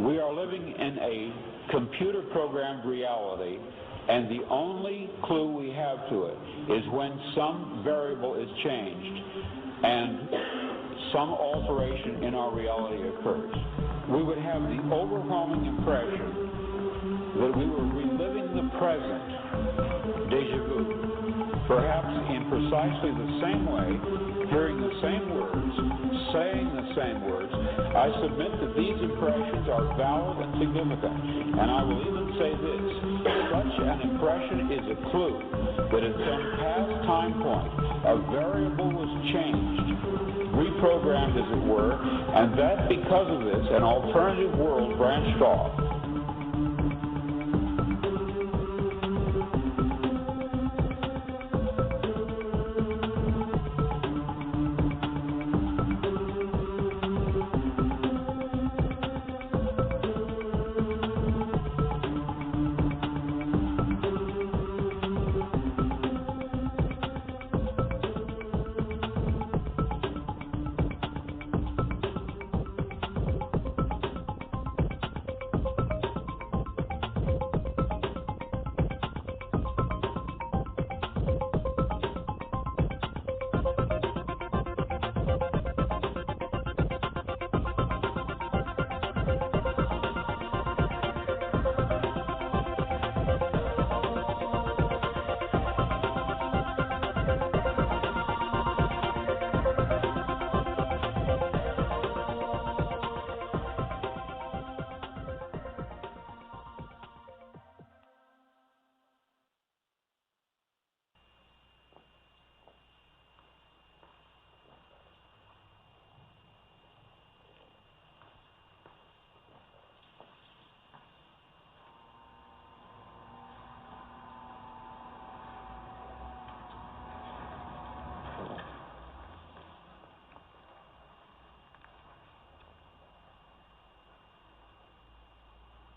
We are living in a computer-programmed reality, and the only clue we have to it is when some variable is changed and some alteration in our reality occurs. We would have the overwhelming impression that we were reliving the present, déjà vu, perhaps in precisely the same way, hearing the same words, saying the same words. I submit that these impressions are valid and significant, and I will even say this: such an impression is a clue that at some past time point a variable was changed, reprogrammed as it were, and that because of this an alternative world branched off.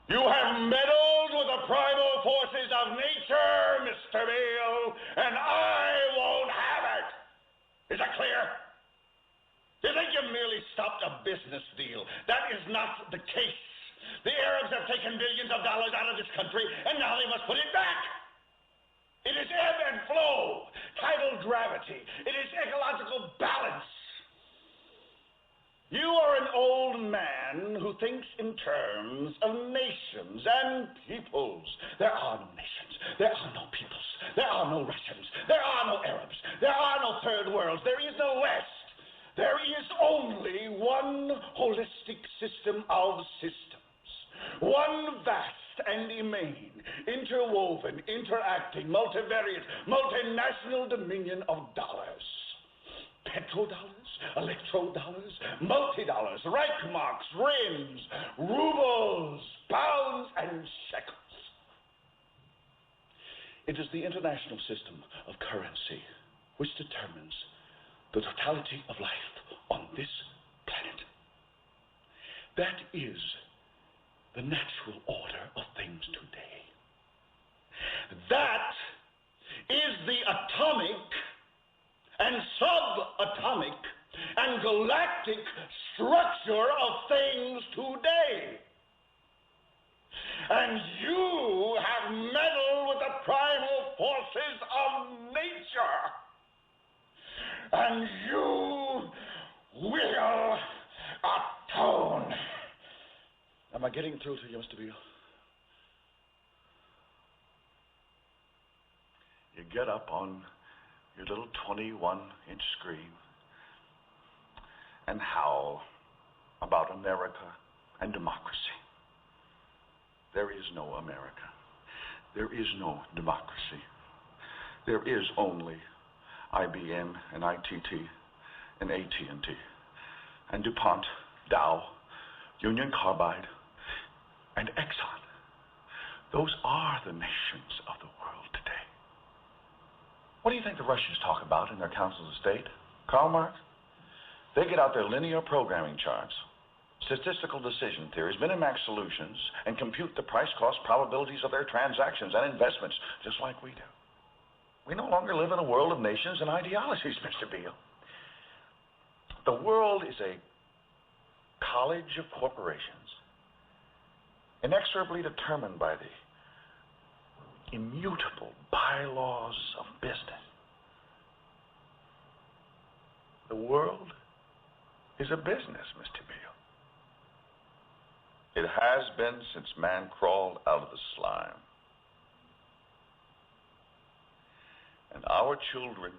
You have meddled with the primal forces of nature, Mr. Beale, and I won't have it. Is that clear? You think you merely stopped a business deal? That is not the case. The Arabs have taken billions of dollars out of this country, and now they must put it back. It is ebb and flow, tidal gravity. It is ecological balance. You are an old man who thinks in terms of nations and peoples. There are no nations. There are no peoples. There are no Russians. There are no Arabs. There are no third worlds. There is no West. There is only one holistic system of systems. One vast and immane, interwoven, interacting, multivariate, multinational dominion of dollars. Petrodollars, electrodollars, multi-dollars, Reichmarks, rims, rubles, pounds, and shekels. It is the international system of currency which determines the totality of life on this planet. That is the natural order of things today. That is the atomic and subatomic and galactic structure of things today. And you have meddled with the primal forces of nature. And you will atone. Am I getting through to you, Mr. Beale? You get up on your little 21-inch screen and howl about America and democracy. There is no America. There is no democracy. There is only IBM and ITT and AT&T and DuPont, Dow, Union Carbide, and Exxon. Those are the nations of the world today. What do you think the Russians talk about in their councils of state? Karl Marx? They get out their linear programming charts, statistical decision theories, minimax solutions, and compute the price-cost probabilities of their transactions and investments, just like we do. We no longer live in a world of nations and ideologies, Mr. Beale. The world is a college of corporations inexorably determined by the immutable bylaws of business. The world is a business, Mr. Beale. It has been since man crawled out of the slime. And our children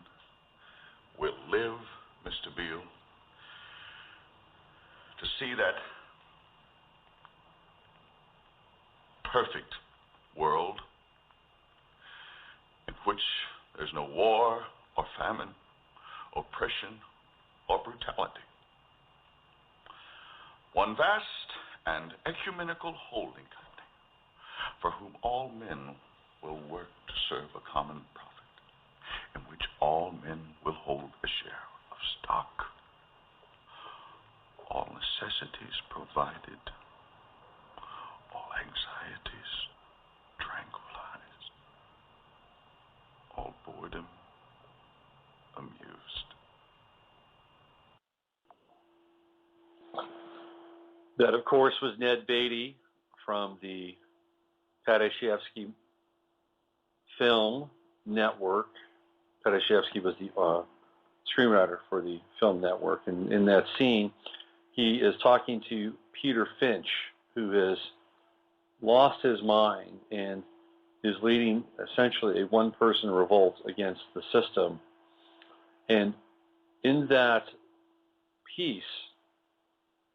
will live, Mr. Beale, to see that perfect world in which there's no war or famine, oppression or brutality. One vast and ecumenical holding company for whom all men will work to serve a common profit, in which all men will hold a share of stock, all necessities provided, all anxieties tranquilized, all boredom amused. That, of course, was Ned Beatty from the Padashevsky Film Network. Padashevsky was the screenwriter for the film network. And in that scene, he is talking to Peter Finch, who has lost his mind and is leading essentially a one-person revolt against the system. And in that piece,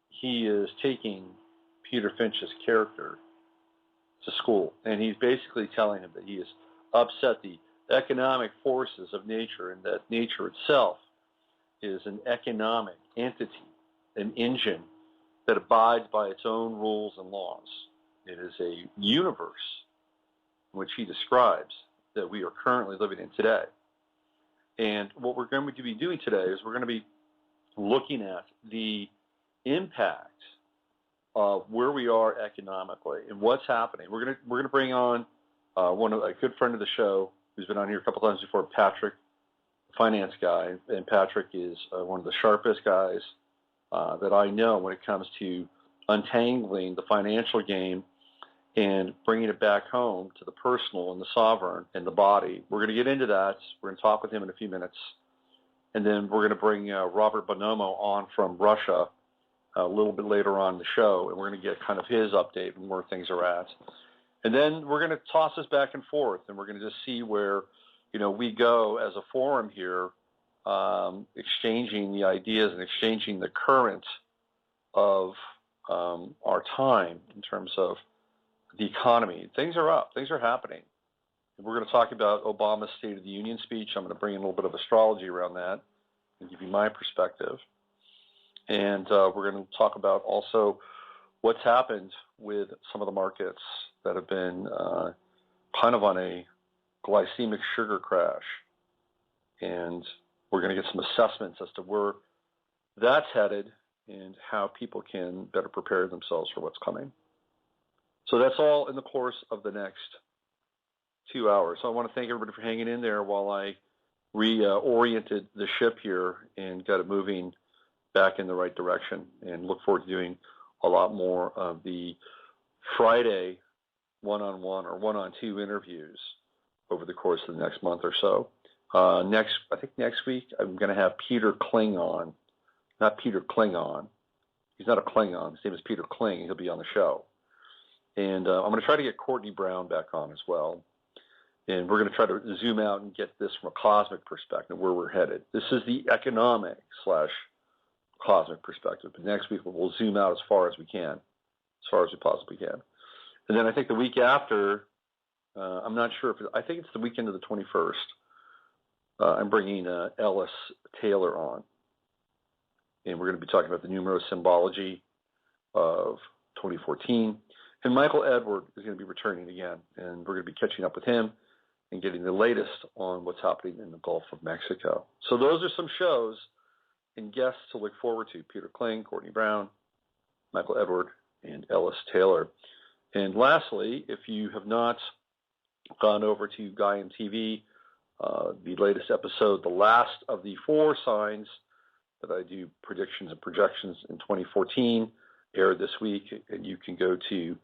he is taking Peter Finch's character to school, and he's basically telling him that he has upset the economic forces of nature, and that nature itself is an economic entity, an engine that abides by its own rules and laws. It is a universe in which he describes that we are currently living in today. And what we're going to be doing today is we're going to be looking at the impact of where we are economically and what's happening. We're going to bring on a good friend of the show who's been on here a couple times before, Patrick, finance guy, and Patrick is one of the sharpest guys that I know when it comes to untangling the financial game and bringing it back home to the personal and the sovereign and the body. We're going to get into that. We're going to talk with him in a few minutes. And then we're going to bring Robert Bonomo on from Russia a little bit later on in the show, and we're going to get kind of his update and where things are at. And then we're going to toss this back and forth, and we're going to just see where, we go as a forum here, exchanging the ideas and exchanging the current of our time in terms of the economy. Things are up. Things are happening. We're going to talk about Obama's State of the Union speech. I'm going to bring in a little bit of astrology around that and give you my perspective. And we're going to talk about also what's happened with some of the markets that have been kind of on a glycemic sugar crash. And we're going to get some assessments as to where that's headed and how people can better prepare themselves for what's coming. So that's all in the course of the next 2 hours. So I want to thank everybody for hanging in there while I reoriented the ship here and got it moving back in the right direction, and look forward to doing a lot more of the Friday one-on-one or one-on-two interviews over the course of the next month or so. I think next week I'm going to have Peter Kling on. Not Peter Klingon. He's not a Klingon. His name is Peter Kling. He'll be on the show. And I'm going to try to get Courtney Brown back on as well. And we're going to try to zoom out and get this from a cosmic perspective, where we're headed. This is the economic / cosmic perspective. But next week we'll zoom out as far as we can, as far as we possibly can. And then I think the week after, I'm not sure I think it's the weekend of the 21st. I'm bringing Ellis Taylor on. And we're going to be talking about the numerosymbology of 2014. And Michael Edward is going to be returning again. And we're going to be catching up with him and getting the latest on what's happening in the Gulf of Mexico. So those are some shows and guests to look forward to: Peter Kling, Courtney Brown, Michael Edward, and Ellis Taylor. And lastly, if you have not gone over to Gaian TV, the latest episode, the last of the 4 signs that I do predictions and projections in 2014, aired this week, and you can go to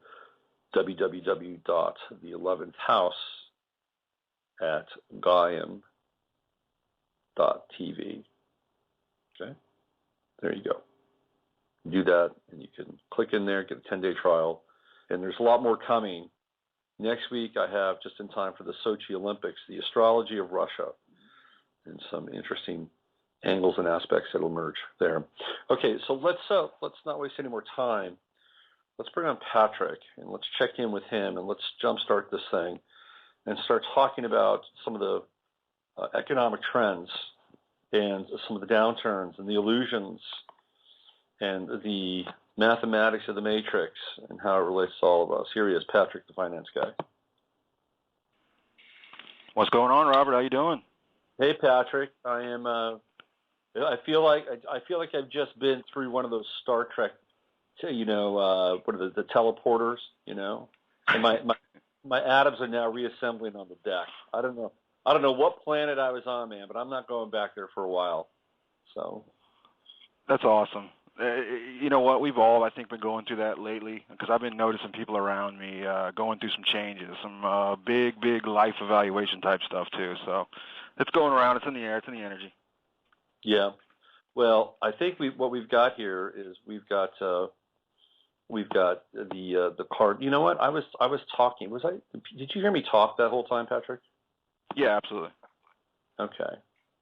www.the11thhouse@Gaiam.tv. Okay, there you go. Do that, and you can click in there, get a 10-day trial, and there's a lot more coming. Next week, I have, just in time for the Sochi Olympics, the astrology of Russia, and some interesting angles and aspects that will emerge there. Okay, so let's not waste any more time. Let's bring on Patrick, and let's check in with him, and let's jumpstart this thing and start talking about some of the economic trends and some of the downturns and the illusions and the mathematics of the matrix and how it relates to all of us. Here he is, Patrick, the finance guy. What's going on, Robert? How you doing? Hey, Patrick. I am. I feel like I've just been through one of those Star Trek, what are the teleporters, and my atoms are now reassembling on the deck. I don't know what planet I was on, man, but I'm not going back there for a while. So that's awesome. You know what? We've all, I think, been going through that lately because I've been noticing people around me going through some changes, some big life evaluation type stuff too. So it's going around. It's in the air. It's in the energy. Yeah. Well, I think what we've got here is we've got the card. You know what? I was talking. Did you hear me talk that whole time, Patrick? Yeah, absolutely. Okay.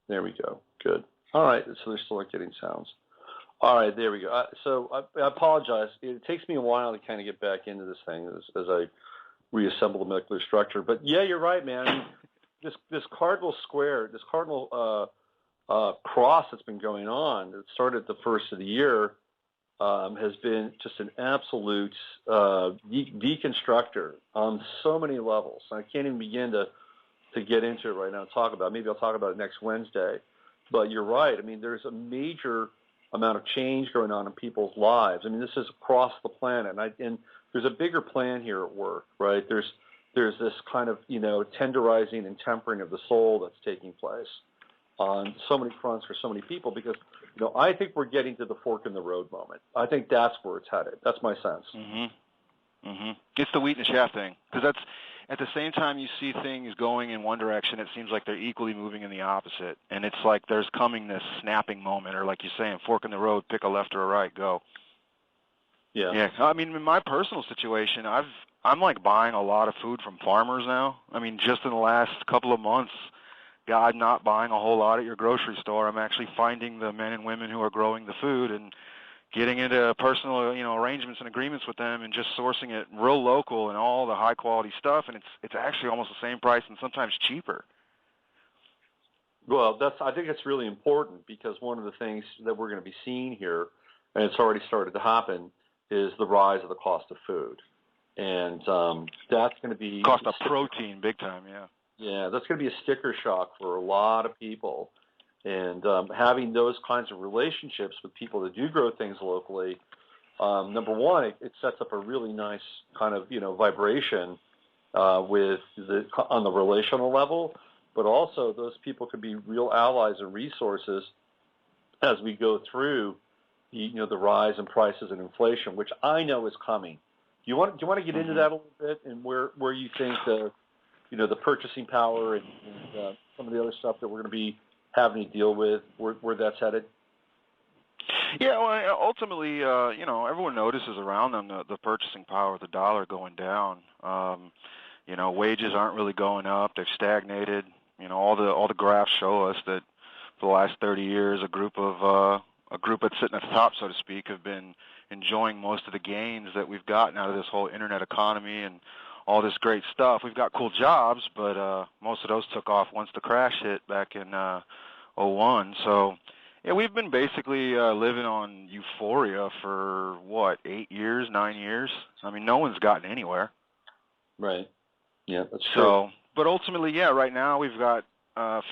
There we go. Good. All right. So they're still not getting sounds. All right. There we go. So I apologize. It takes me a while to kind of get back into this thing as I reassemble the molecular structure. But yeah, you're right, man. I mean, this cardinal square, this cardinal cross that's been going on, that started the first of the year, has been just an absolute deconstructor on so many levels. I can't even begin to get into it right now and talk about it. Maybe I'll talk about it next Wednesday. But you're right. I mean, there's a major amount of change going on in people's lives. I mean, this is across the planet. And there's a bigger plan here at work, right? There's this kind of, tenderizing and tempering of the soul that's taking place on so many fronts for so many people because, I think we're getting to the fork in the road moment. I think that's where it's headed. That's my sense. Mm-hmm. Mm-hmm. It's the wheat and the chaff thing. Because that's, at the same time you see things going in one direction, it seems like they're equally moving in the opposite. And it's like there's coming this snapping moment, or like you're saying, fork in the road, pick a left or a right, go. Yeah. Yeah. I mean, in my personal situation, I'm like buying a lot of food from farmers now. I mean, just in the last couple of months, God, not buying a whole lot at your grocery store. I'm actually finding the men and women who are growing the food and getting into personal, arrangements and agreements with them and just sourcing it real local and all the high quality stuff. And it's actually almost the same price and sometimes cheaper. Well, I think that's really important because one of the things that we're going to be seeing here, and it's already started to happen, is the rise of the cost of food. And that's going to be... Cost of protein, big time, yeah. Yeah, that's going to be a sticker shock for a lot of people. And having those kinds of relationships with people that do grow things locally, number one, it sets up a really nice kind of, vibration on the relational level, but also those people could be real allies and resources as we go through the rise in prices and inflation, which I know is coming. Do you want to get into that a little bit and where you think the purchasing power and some of the other stuff that we're going to be having to deal with, where that's headed? Yeah, well, ultimately, everyone notices around them the purchasing power of the dollar going down. Wages aren't really going up; they've stagnated. All the graphs show us that for the last 30 years, a group that's sitting at the top, so to speak, have been enjoying most of the gains that we've gotten out of this whole internet economy and all this great stuff. We've got cool jobs, but most of those took off once the crash hit back in 2001. So, yeah, we've been basically living on euphoria for, 9 years? I mean, no one's gotten anywhere. Right. Yeah, that's true. So, but ultimately, yeah, right now we've got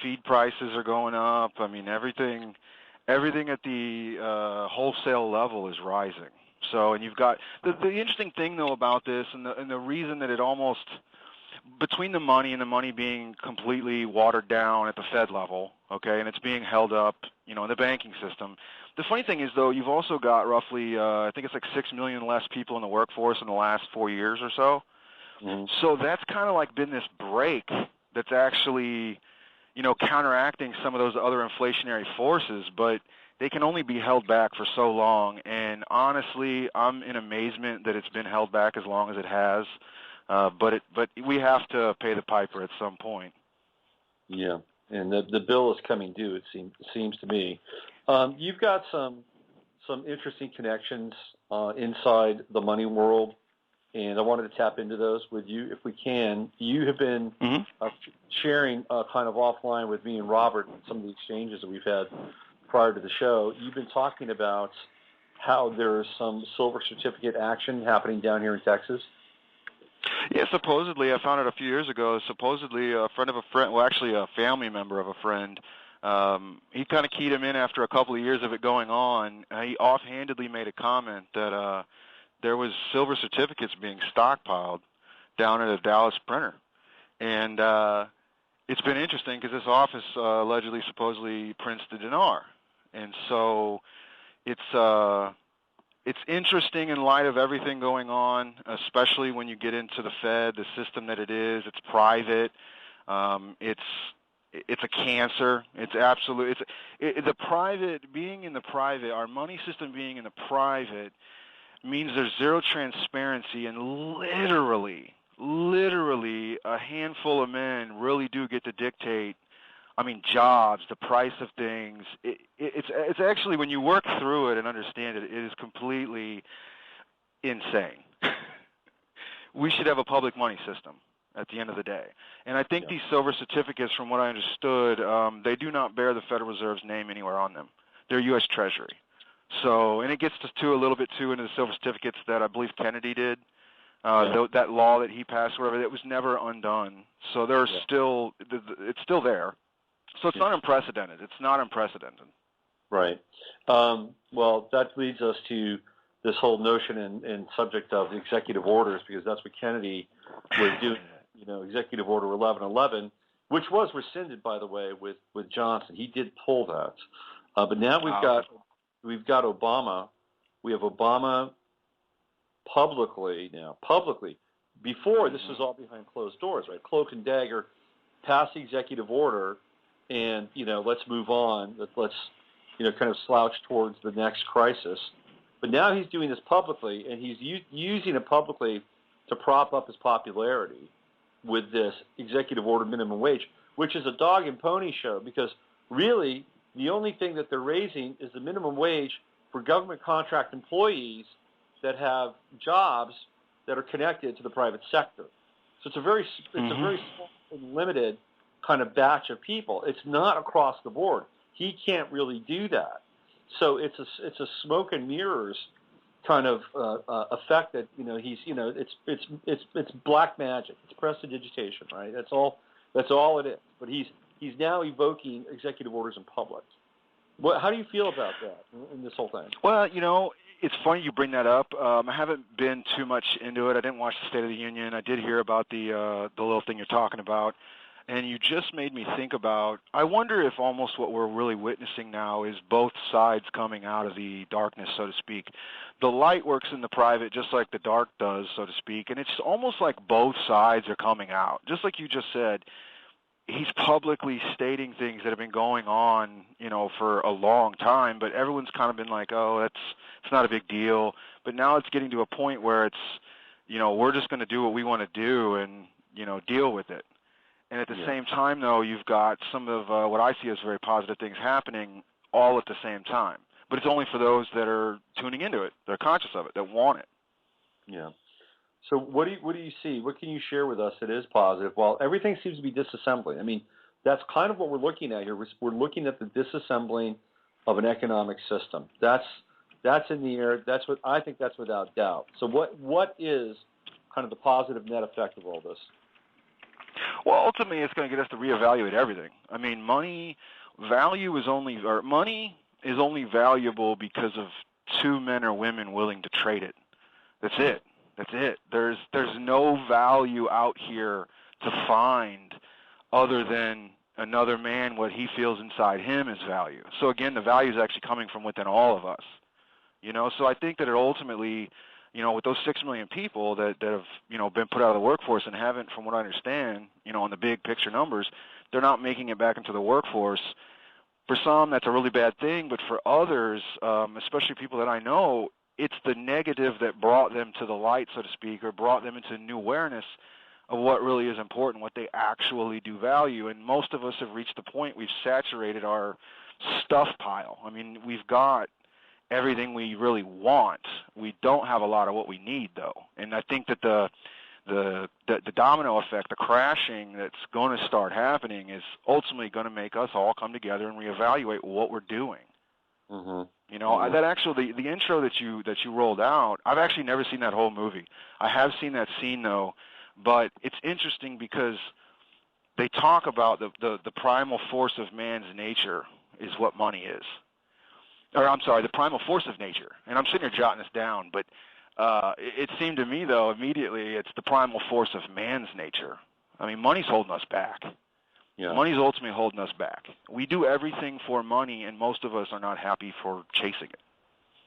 feed prices are going up. I mean, everything at the wholesale level is rising. So, and you've got the interesting thing though about this, and the reason that it almost between the money and the money being completely watered down at the Fed level, okay, and it's being held up, in the banking system. the funny thing is, though, you've also got roughly, I think it's like 6 million less people in the workforce in the last 4 years or so. Mm-hmm. So that's kind of like been this break that's actually, counteracting some of those other inflationary forces, but they can only be held back for so long. And honestly, I'm in amazement that it's been held back as long as it has. But we have to pay the piper at some point. Yeah, and the bill is coming due. It seems to me. You've got some interesting connections inside the money world, and I wanted to tap into those with you if we can. You have been sharing kind of offline with me and Robert some of the exchanges that we've had prior to the show. You've been talking about how there's some silver certificate action happening down here in Texas. Yeah, supposedly, I found out a few years ago, supposedly a friend of a friend, well, actually a family member of a friend, he kind of keyed him in after a couple of years of it going on. He offhandedly made a comment that there was silver certificates being stockpiled down at a Dallas printer. And it's been interesting because this office allegedly, supposedly prints the dinar. And so it's interesting in light of everything going on, especially when you get into the Fed, the system that it is. It's private. It's a cancer. It's absolute. The private, being in the private, our money system being in the private means there's zero transparency, and literally a handful of men really do get to dictate, jobs, the price of things. It's actually, when you work through it and understand it, it is completely insane. We should have a public money system at the end of the day. And I think these silver certificates, from what I understood, they do not bear the Federal Reserve's name anywhere on them. They're U.S. Treasury. So, and it gets us to a little bit too into the silver certificates that I believe Kennedy did. That law that he passed, whatever, that was never undone. So there's still, it's still there. So it's not unprecedented. It's not unprecedented. Right. Well, that leads us to this whole notion and subject of executive orders, because that's what Kennedy was doing. Executive Order 1111, which was rescinded, by the way, with Johnson. He did pull that. But now we've got Obama. We have Obama publicly. Before, this was all behind closed doors, right? Cloak and dagger, pass the executive order, and let's move on. Let's kind of slouch towards the next crisis. But now he's doing this publicly, and he's using it publicly to prop up his popularity with this executive order minimum wage, which is a dog and pony show, because really the only thing that they're raising is the minimum wage for government contract employees that have jobs that are connected to the private sector. So it's a very small and limited kind of batch of people. It's not across the board. He can't really do that. So it's a smoke and mirrors kind of effect that it's black magic. It's prestidigitation, right? That's all it is. But he's now evoking executive orders in public. How do you feel about that in this whole thing? Well, it's funny you bring that up. I haven't been too much into it. I didn't watch the State of the Union. I did hear about the little thing you're talking about. And you just made me think about, I wonder if almost what we're really witnessing now is both sides coming out of the darkness, so to speak. The light works in the private just like the dark does, so to speak. And it's almost like both sides are coming out. Just like you just said, he's publicly stating things that have been going on, for a long time, but everyone's kind of been like, oh, it's not a big deal. But now it's getting to a point where it's, we're just going to do what we want to do and, deal with it. And at the same time, though, you've got some of what I see as very positive things happening all at the same time. But it's only for those that are tuning into it, that are conscious of it, that want it. Yeah. So what do you see? What can you share with us that is positive? Well, everything seems to be disassembling. That's kind of what we're looking at here. We're looking at the disassembling of an economic system. That's in the air. That's without doubt. So what is kind of the positive net effect of all this? Well, ultimately, it's going to get us to reevaluate everything. Money is only valuable because of two men or women willing to trade it. That's it. There's no value out here to find other than another man what he feels inside him is value. So again, the value is actually coming from within all of us. So I think that it ultimately, with those 6 million people that have, been put out of the workforce and haven't, from what I understand, on the big picture numbers, they're not making it back into the workforce. For some, that's a really bad thing, but for others, especially people that I know, it's the negative that brought them to the light, so to speak, or brought them into new awareness of what really is important, what they actually do value. And most of us have reached the point we've saturated our stuff pile. I mean, we've got everything we really want. We don't have a lot of what we need, though. And I think that the domino effect, the crashing that's going to start happening is ultimately going to make us all come together and reevaluate what we're doing. Mm-hmm. That actually, the intro that you rolled out, I've actually never seen that whole movie. I have seen that scene, though, but it's interesting because they talk about the primal force of man's nature is what money is. Or I'm sorry, the primal force of nature. And I'm sitting here jotting this down, but it seemed to me, though, immediately it's the primal force of man's nature. I mean, money's holding us back. Yeah. Money's ultimately holding us back. We do everything for money, and most of us are not happy for chasing it.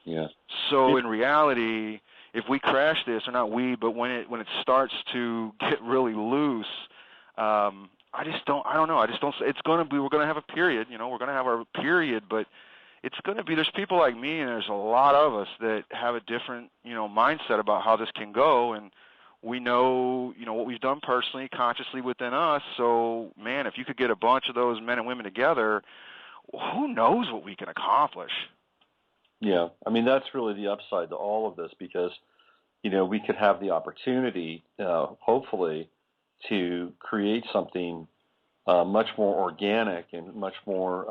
Yeah. So in reality, if we crash this, or not we, but when it starts to get really loose, I don't know. It's going to be, we're going to have a period, we're going to have our period, but it's going to be, there's people like me, and there's a lot of us that have a different, mindset about how this can go, and we know, what we've done personally, consciously within us. So, man, if you could get a bunch of those men and women together, who knows what we can accomplish? Yeah, I mean, that's really the upside to all of this because, we could have the opportunity, hopefully, to create something much more organic and much more,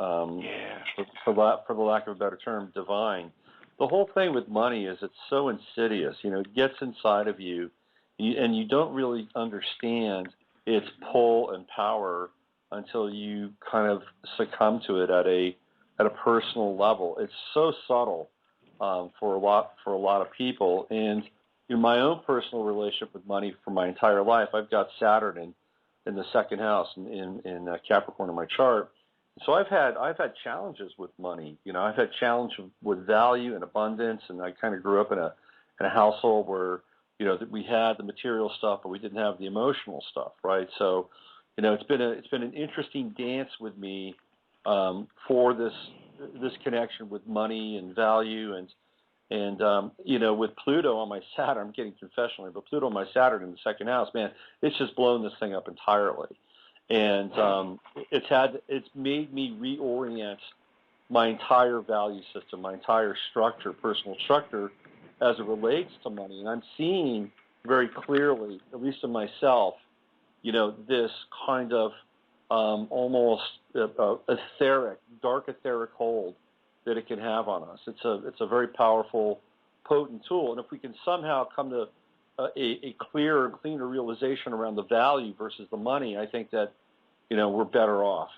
for the lack of a better term, divine. The whole thing with money is it's so insidious. It gets inside of you, and you don't really understand its pull and power until you kind of succumb to it at a personal level. It's so subtle for a lot of people. And in my own personal relationship with money for my entire life, I've got Saturn in the second house in Capricorn in my chart. So I've had challenges with money. I've had challenge with value and abundance, and I kind of grew up in a household where that we had the material stuff, but we didn't have the emotional stuff, right? So, it's been an interesting dance with me for this connection with money and value, and with Pluto on my Saturn, I'm getting confessionally, but Pluto on my Saturn in the second house, man, it's just blown this thing up entirely, and it's made me reorient my entire value system, my entire structure, personal structure, as it relates to money. And I'm seeing very clearly, at least in myself, this kind of almost etheric, dark etheric hold that it can have on us. It's a very powerful, potent tool. And if we can somehow come to a clearer, cleaner realization around the value versus the money, I think that, we're better off.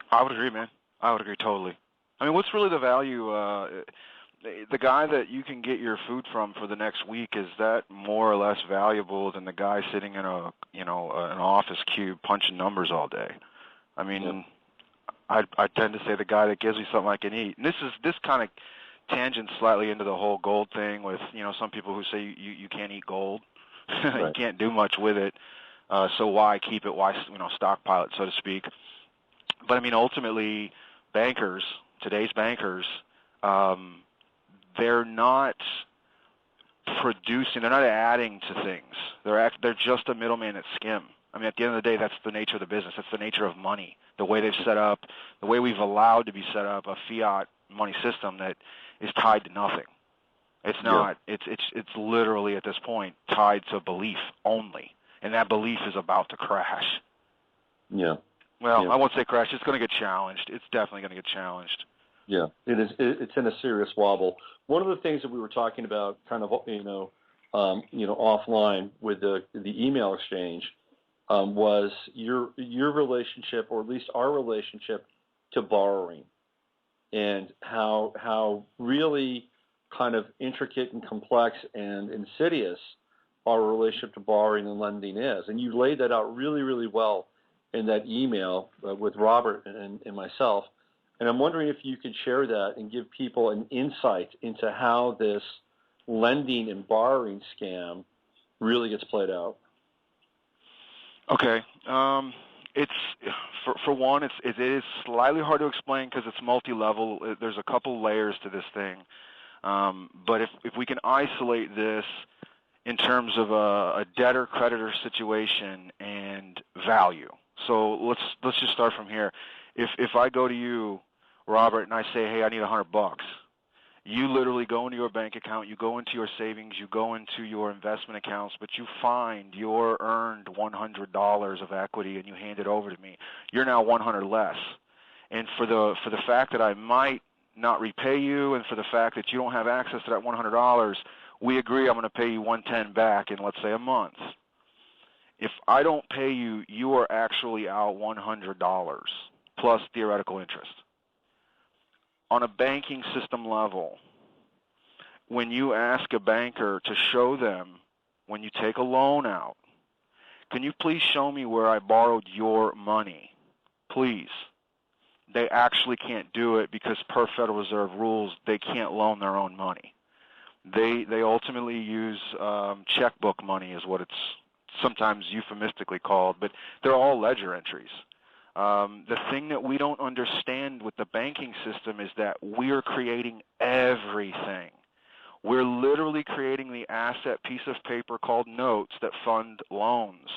I would agree, man. I would agree totally. I mean, what's really the value? The guy that you can get your food from for the next week, is that more or less valuable than the guy sitting in an office cube punching numbers all day? I mean, I tend to say the guy that gives me something I can eat. And this kind of tangents slightly into the whole gold thing with some people who say you can't eat gold, right. You can't do much with it. So why keep it? Why stockpile it, so to speak? But I mean, ultimately, today's bankers, they're not producing, they're not adding to things. They're just a middleman that skim. I mean, at the end of the day, that's the nature of the business. That's the nature of money. The way they've set up, the way we've allowed to be set up a fiat money system that is tied to nothing. It's not. Yeah. It's literally at this point tied to belief only, and that belief is about to crash. Yeah. Well, I won't say crash. It's going to get challenged. It's definitely going to get challenged. Yeah, it is. It's in a serious wobble. One of the things that we were talking about, kind of, offline with the email exchange, was your relationship, or at least our relationship, to borrowing, and how really kind of intricate and complex and insidious our relationship to borrowing and lending is. And you laid that out really, really well in that email with Robert and myself. And I'm wondering if you could share that and give people an insight into how this lending and borrowing scam really gets played out. Okay. It's for one, it is slightly hard to explain because it's multi-level. There's a couple layers to this thing. But if we can isolate this in terms of a debtor-creditor situation and value. So let's just start from here. If I go to you, Robert, and I say, hey, I need $100, you literally go into your bank account, you go into your savings, you go into your investment accounts, but you find your earned $100 of equity and you hand it over to me. You're now $100 less. And for the fact that I might not repay you, and for the fact that you don't have access to that $100, we agree I'm going to pay you $110 back in, let's say, a month. If I don't pay you, you are actually out $100 plus theoretical interest. On a banking system level, when you ask a banker to show them when you take a loan out, can you please show me where I borrowed your money? Please. They actually can't do it because per Federal Reserve rules, they can't loan their own money. They ultimately use checkbook money is what it's sometimes euphemistically called, but they're all ledger entries. The thing that we don't understand with the banking system is that we're creating everything. We're literally creating the asset piece of paper called notes that fund loans.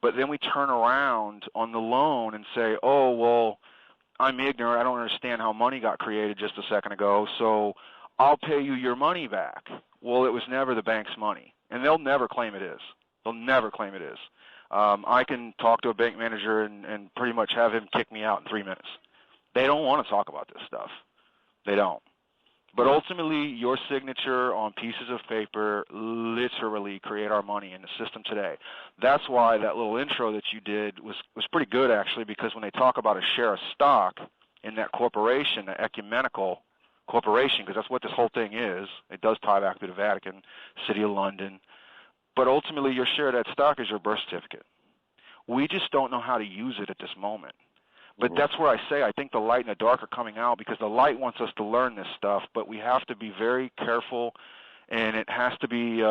But then we turn around on the loan and say, oh, well, I'm ignorant. I don't understand how money got created just a second ago, so I'll pay you your money back. Well, it was never the bank's money, and they'll never claim it is. They'll never claim it is. I can talk to a bank manager and pretty much have him kick me out in 3 minutes. They don't want to talk about this stuff. They don't. But ultimately, your signature on pieces of paper literally create our money in the system today. That's why that little intro that you did was pretty good, actually, because when they talk about a share of stock in that corporation, the ecumenical corporation, because that's what this whole thing is, it does tie back to the Vatican, City of London, but ultimately your share of that stock is your birth certificate. We just don't know how to use it at this moment. But that's where I say I think the light and the dark are coming out, because the light wants us to learn this stuff, but we have to be very careful, and it has to be,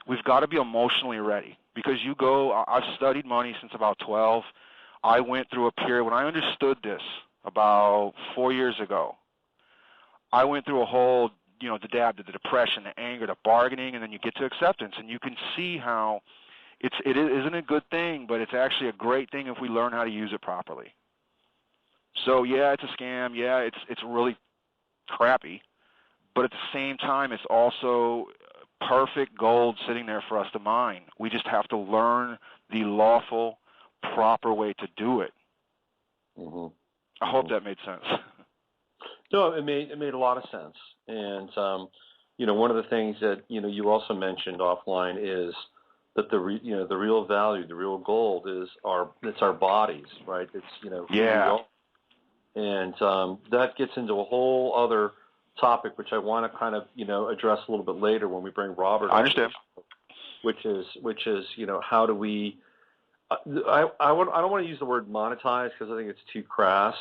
we've got to be emotionally ready. Because I've studied money since about 12. I went through a period when I understood this about 4 years ago. I went through a whole, the depression, the anger, the bargaining, and then you get to acceptance, and you can see how it isn't a good thing, but it's actually a great thing if we learn how to use it properly. So, yeah, it's a scam. Yeah, it's really crappy. But at the same time, it's also perfect gold sitting there for us to mine. We just have to learn the lawful, proper way to do it. Mm-hmm. I hope that made sense. No, it made a lot of sense. And, one of the things that, you also mentioned offline is that the real value, the real gold is our bodies, right? It's, yeah. And that gets into a whole other topic, which I want to kind of, address a little bit later when we bring Robert. I understand. Which is, how do we? I don't want to use the word monetize because I think it's too crass.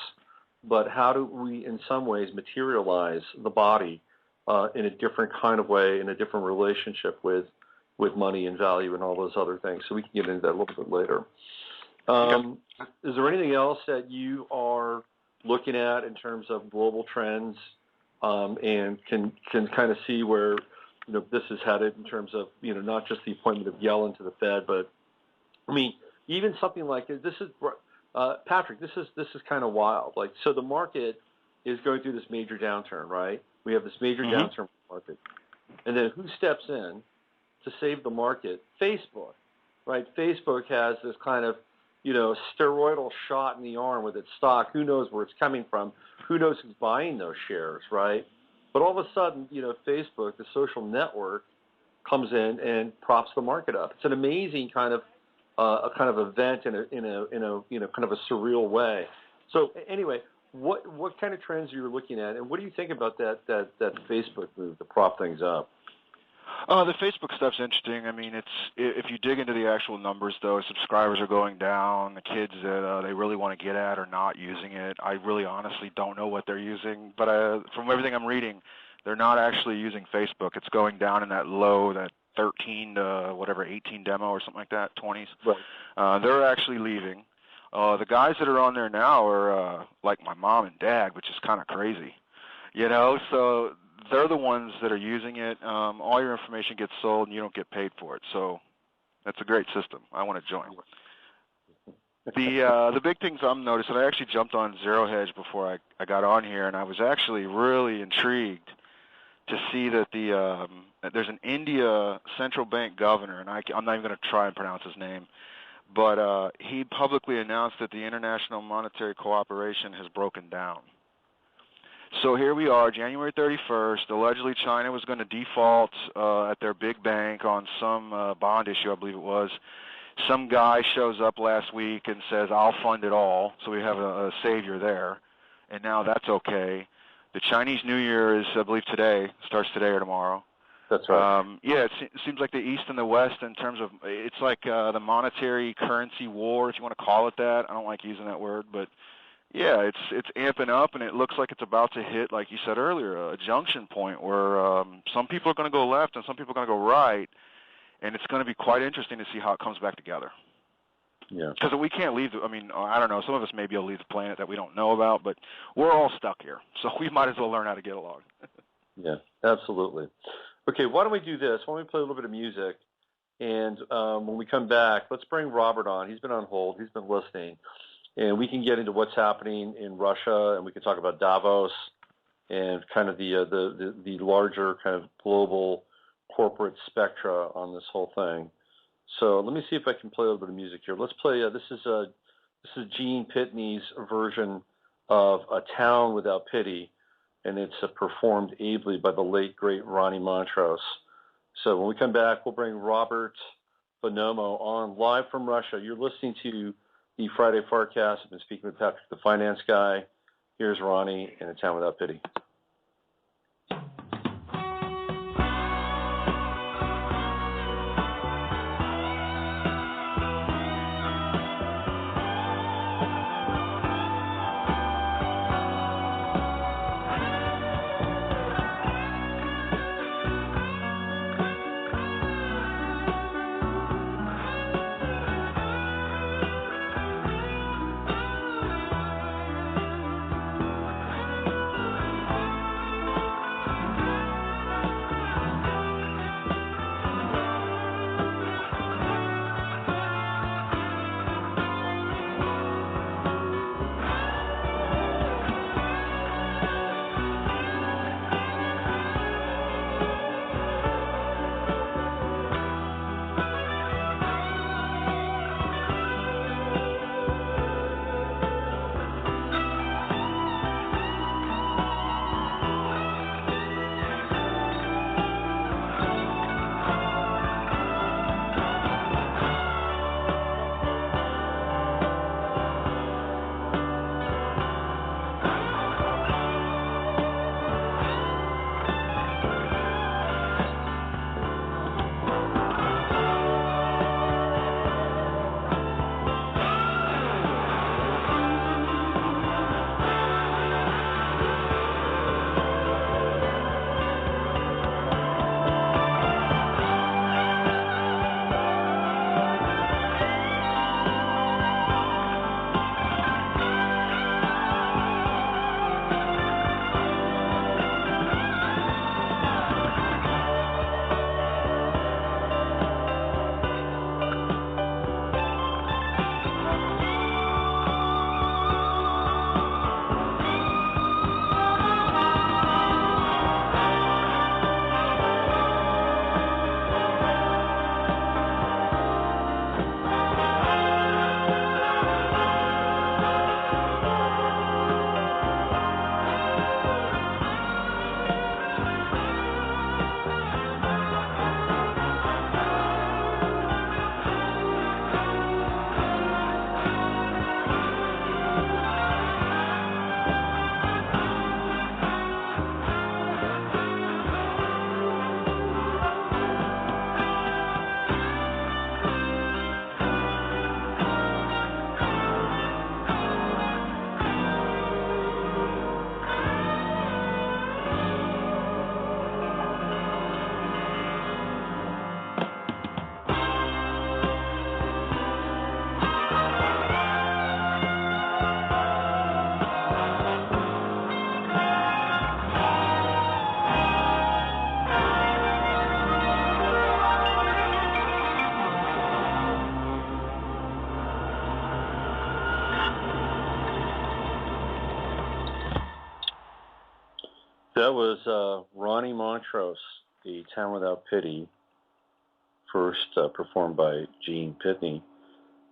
But how do we, in some ways, materialize the body in a different kind of way, in a different relationship with money and value and all those other things? So we can get into that a little bit later. Is there anything else that you are looking at in terms of global trends and can kind of see where this is headed in terms of not just the appointment of Yellen to the Fed, but I mean even something like this is Patrick. This is kind of wild. Like, so the market is going through this major downturn, right? We have this major downturn market, and then who steps in to save the market? Facebook, right? Facebook has this kind of steroidal shot in the arm with its stock. Who knows where it's coming from? Who knows who's buying those shares, right? But all of a sudden, Facebook, the social network, comes in and props the market up. It's an amazing kind of event in a kind of a surreal way. So anyway, what kind of trends are you looking at, and what do you think about that Facebook move to prop things up? The Facebook stuff's interesting. I mean, if you dig into the actual numbers, though, subscribers are going down. The kids that they really want to get at are not using it. I really honestly don't know what they're using, but from everything I'm reading, they're not actually using Facebook. It's going down in that 13 to whatever 18 demo or something like that, 20s. Right. They're actually leaving. The guys that are on there now are like my mom and dad, which is kind of crazy, So they're the ones that are using it. All your information gets sold, and you don't get paid for it. So that's a great system. I want to join. The big things I'm noticing, I actually jumped on Zero Hedge before I got on here, and I was actually really intrigued to see that there's an India central bank governor, and I'm not even going to try and pronounce his name, but he publicly announced that the international monetary cooperation has broken down. So here we are, January 31st. Allegedly, China was going to default at their big bank on some bond issue, I believe it was. Some guy shows up last week and says, I'll fund it all. So we have a savior there. And now that's okay. The Chinese New Year is, I believe, today. Starts today or tomorrow. That's right. It seems like the East and the West in terms of, it's like the monetary currency war, if you want to call it that. I don't like using that word, but yeah, it's amping up, and it looks like it's about to hit, like you said earlier, a junction point where some people are going to go left and some people are going to go right, and it's going to be quite interesting to see how it comes back together. Yeah. Because we can't leave, I don't know, some of us may be able to leave the planet that we don't know about, but we're all stuck here, so we might as well learn how to get along. Yeah, absolutely. Okay, why don't we do this? Why don't we play a little bit of music, and when we come back, let's bring Robert on. He's been on hold. He's been listening. And we can get into what's happening in Russia, and we can talk about Davos and kind of the larger kind of global corporate spectra on this whole thing. So let me see if I can play a little bit of music here. Let's play. This is Gene Pitney's version of "A Town Without Pity," and it's performed ably by the late great Ronnie Montrose. So when we come back, we'll bring Robert Bonomo on live from Russia. You're listening to the Friday FARcast. I've been speaking with Patrick, the finance guy. Here's Ronnie in A Town Without Pity. That was Ronnie Montrose, The Town Without Pity, first performed by Gene Pitney.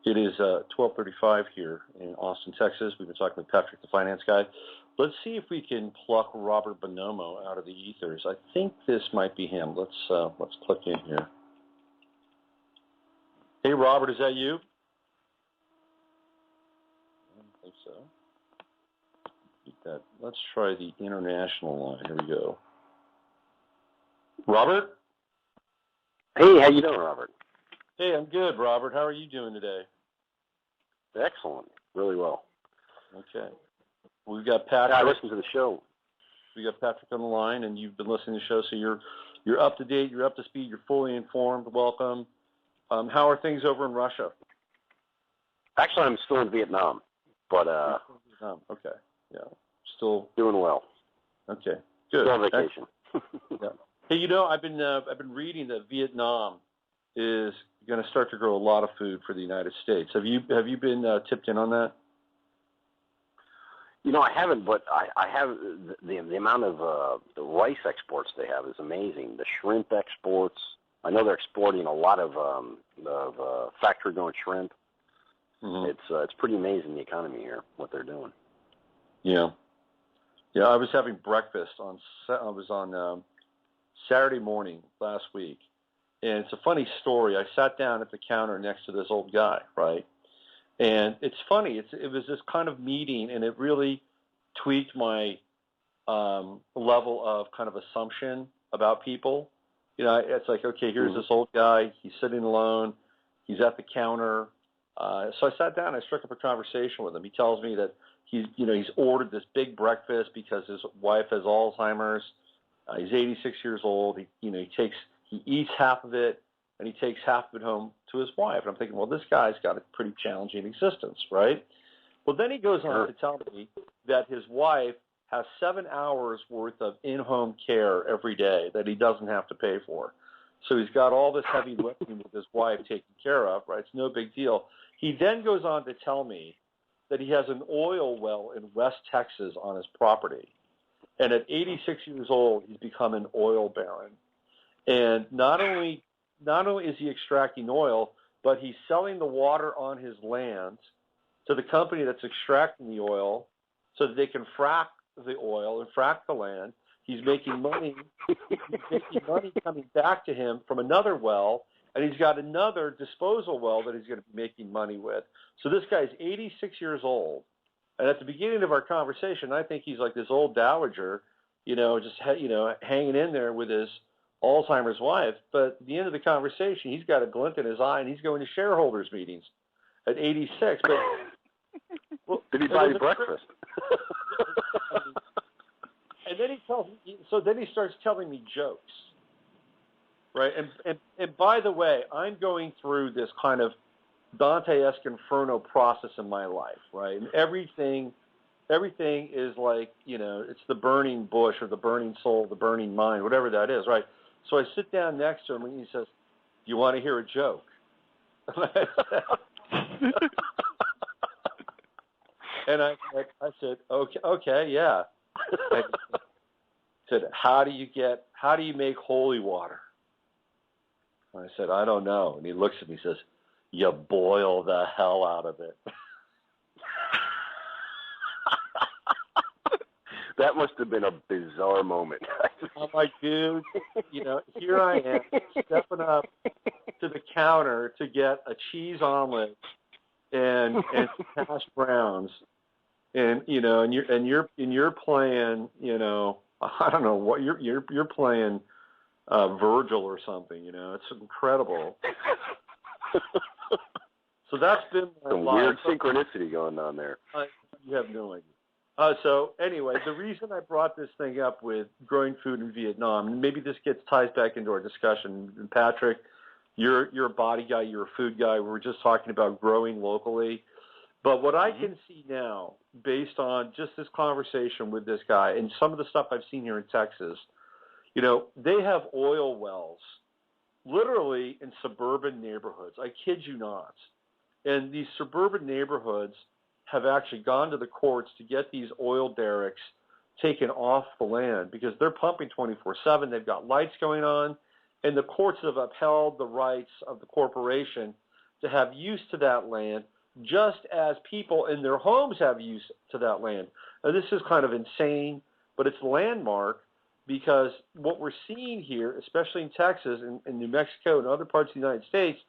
It is 12:35 here in Austin, Texas. We've been talking with Patrick, the finance guy. Let's see if we can pluck Robert Bonomo out of the ethers. I think this might be him. Let's click in here. Hey, Robert, is that you? I don't think so. Let's try the international line. Here we go. Robert? Hey, how you doing, Robert? Hey, I'm good, Robert. How are you doing today? Excellent. Really well. Okay. We've got Patrick. Yeah, I listened to the show. We got Patrick on the line, and you've been listening to the show, so you're up to date, you're up to speed, you're fully informed. Welcome. How are things over in Russia? Actually, I'm still in Vietnam, but okay. Yeah. Still doing well. Okay. Good. Still on vacation. Yeah. Hey, I've been reading that Vietnam is going to start to grow a lot of food for the United States. Have you been tipped in on that? I haven't, but I have the amount of the rice exports they have is amazing. The shrimp exports. I know they're exporting a lot of factory-grown shrimp. Mm-hmm. It's pretty amazing, the economy here, what they're doing. Yeah. Yeah, I was having breakfast on Saturday morning last week, and it's a funny story. I sat down at the counter next to this old guy, right? And it's funny. It was this kind of meeting, and it really tweaked my level of kind of assumption about people. It's like, okay, here's this old guy. He's sitting alone. He's at the counter. So I sat down. I struck up a conversation with him. He tells me that he's ordered this big breakfast because his wife has Alzheimer's. He's 86 years old. He eats half of it, and he takes half of it home to his wife. And I'm thinking, well, this guy's got a pretty challenging existence, right? Well, then he goes on to tell me that his wife has 7 hours worth of in-home care every day that he doesn't have to pay for. So he's got all this heavy lifting with his wife taken care of, right? It's no big deal. He then goes on to tell me that he has an oil well in West Texas on his property. And at 86 years old, he's become an oil baron. And not only is he extracting oil, but he's selling the water on his land to the company that's extracting the oil so that they can frack the oil and frack the land. He's making money. He's making money coming back to him from another well, and he's got another disposal well that he's going to be making money with. So this guy's 86 years old, and at the beginning of our conversation, I think he's like this old dowager, hanging in there with his Alzheimer's wife. But at the end of the conversation, he's got a glint in his eye, and he's going to shareholders meetings at 86. But well, did he buy you breakfast? And then he starts telling me jokes, right? And by the way, I'm going through this kind of Dante-esque inferno process in my life, right? And everything is like, it's the burning bush or the burning soul, the burning mind, whatever that is, right? So I sit down next to him and he says, "Do you want to hear a joke?" And I said, okay, yeah. I said, how do you make holy water? And I said, I don't know. And he looks at me and says, you boil the hell out of it. That must have been a bizarre moment. I'm like, dude, here I am stepping up to the counter to get a cheese omelet and hash browns. And you're playing, I don't know what you're playing Virgil or something, it's incredible. So that's been some weird synchronicity going on there. You have no idea. So anyway, the reason I brought this thing up with growing food in Vietnam, and maybe this ties back into our discussion. And Patrick, you're a body guy, you're a food guy. We were just talking about growing locally. But what I can see now, based on just this conversation with this guy and some of the stuff I've seen here in Texas, they have oil wells literally in suburban neighborhoods. I kid you not. And these suburban neighborhoods have actually gone to the courts to get these oil derricks taken off the land because they're pumping 24/7. They've got lights going on, and the courts have upheld the rights of the corporation to have use to that land, just as people in their homes have use to that land. Now, this is kind of insane, but it's landmark because what we're seeing here, especially in Texas and New Mexico and other parts of the United States,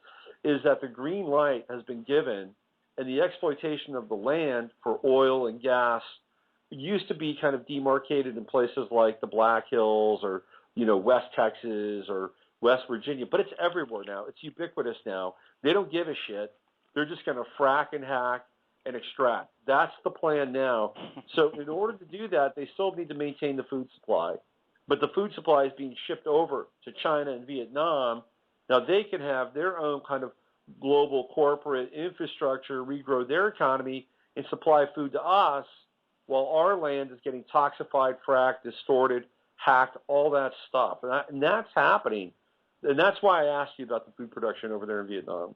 is that the green light has been given, and the exploitation of the land for oil and gas used to be kind of demarcated in places like the Black Hills or, West Texas or West Virginia, but it's everywhere now. It's ubiquitous now. They don't give a shit. They're just going to frack and hack and extract. That's the plan now. So in order to do that, they still need to maintain the food supply. But the food supply is being shipped over to China and Vietnam. Now they can have their own kind of global corporate infrastructure, regrow their economy, and supply food to us, while our land is getting toxified, fracked, distorted, hacked, all that stuff. And that's happening. And that's why I asked you about the food production over there in Vietnam.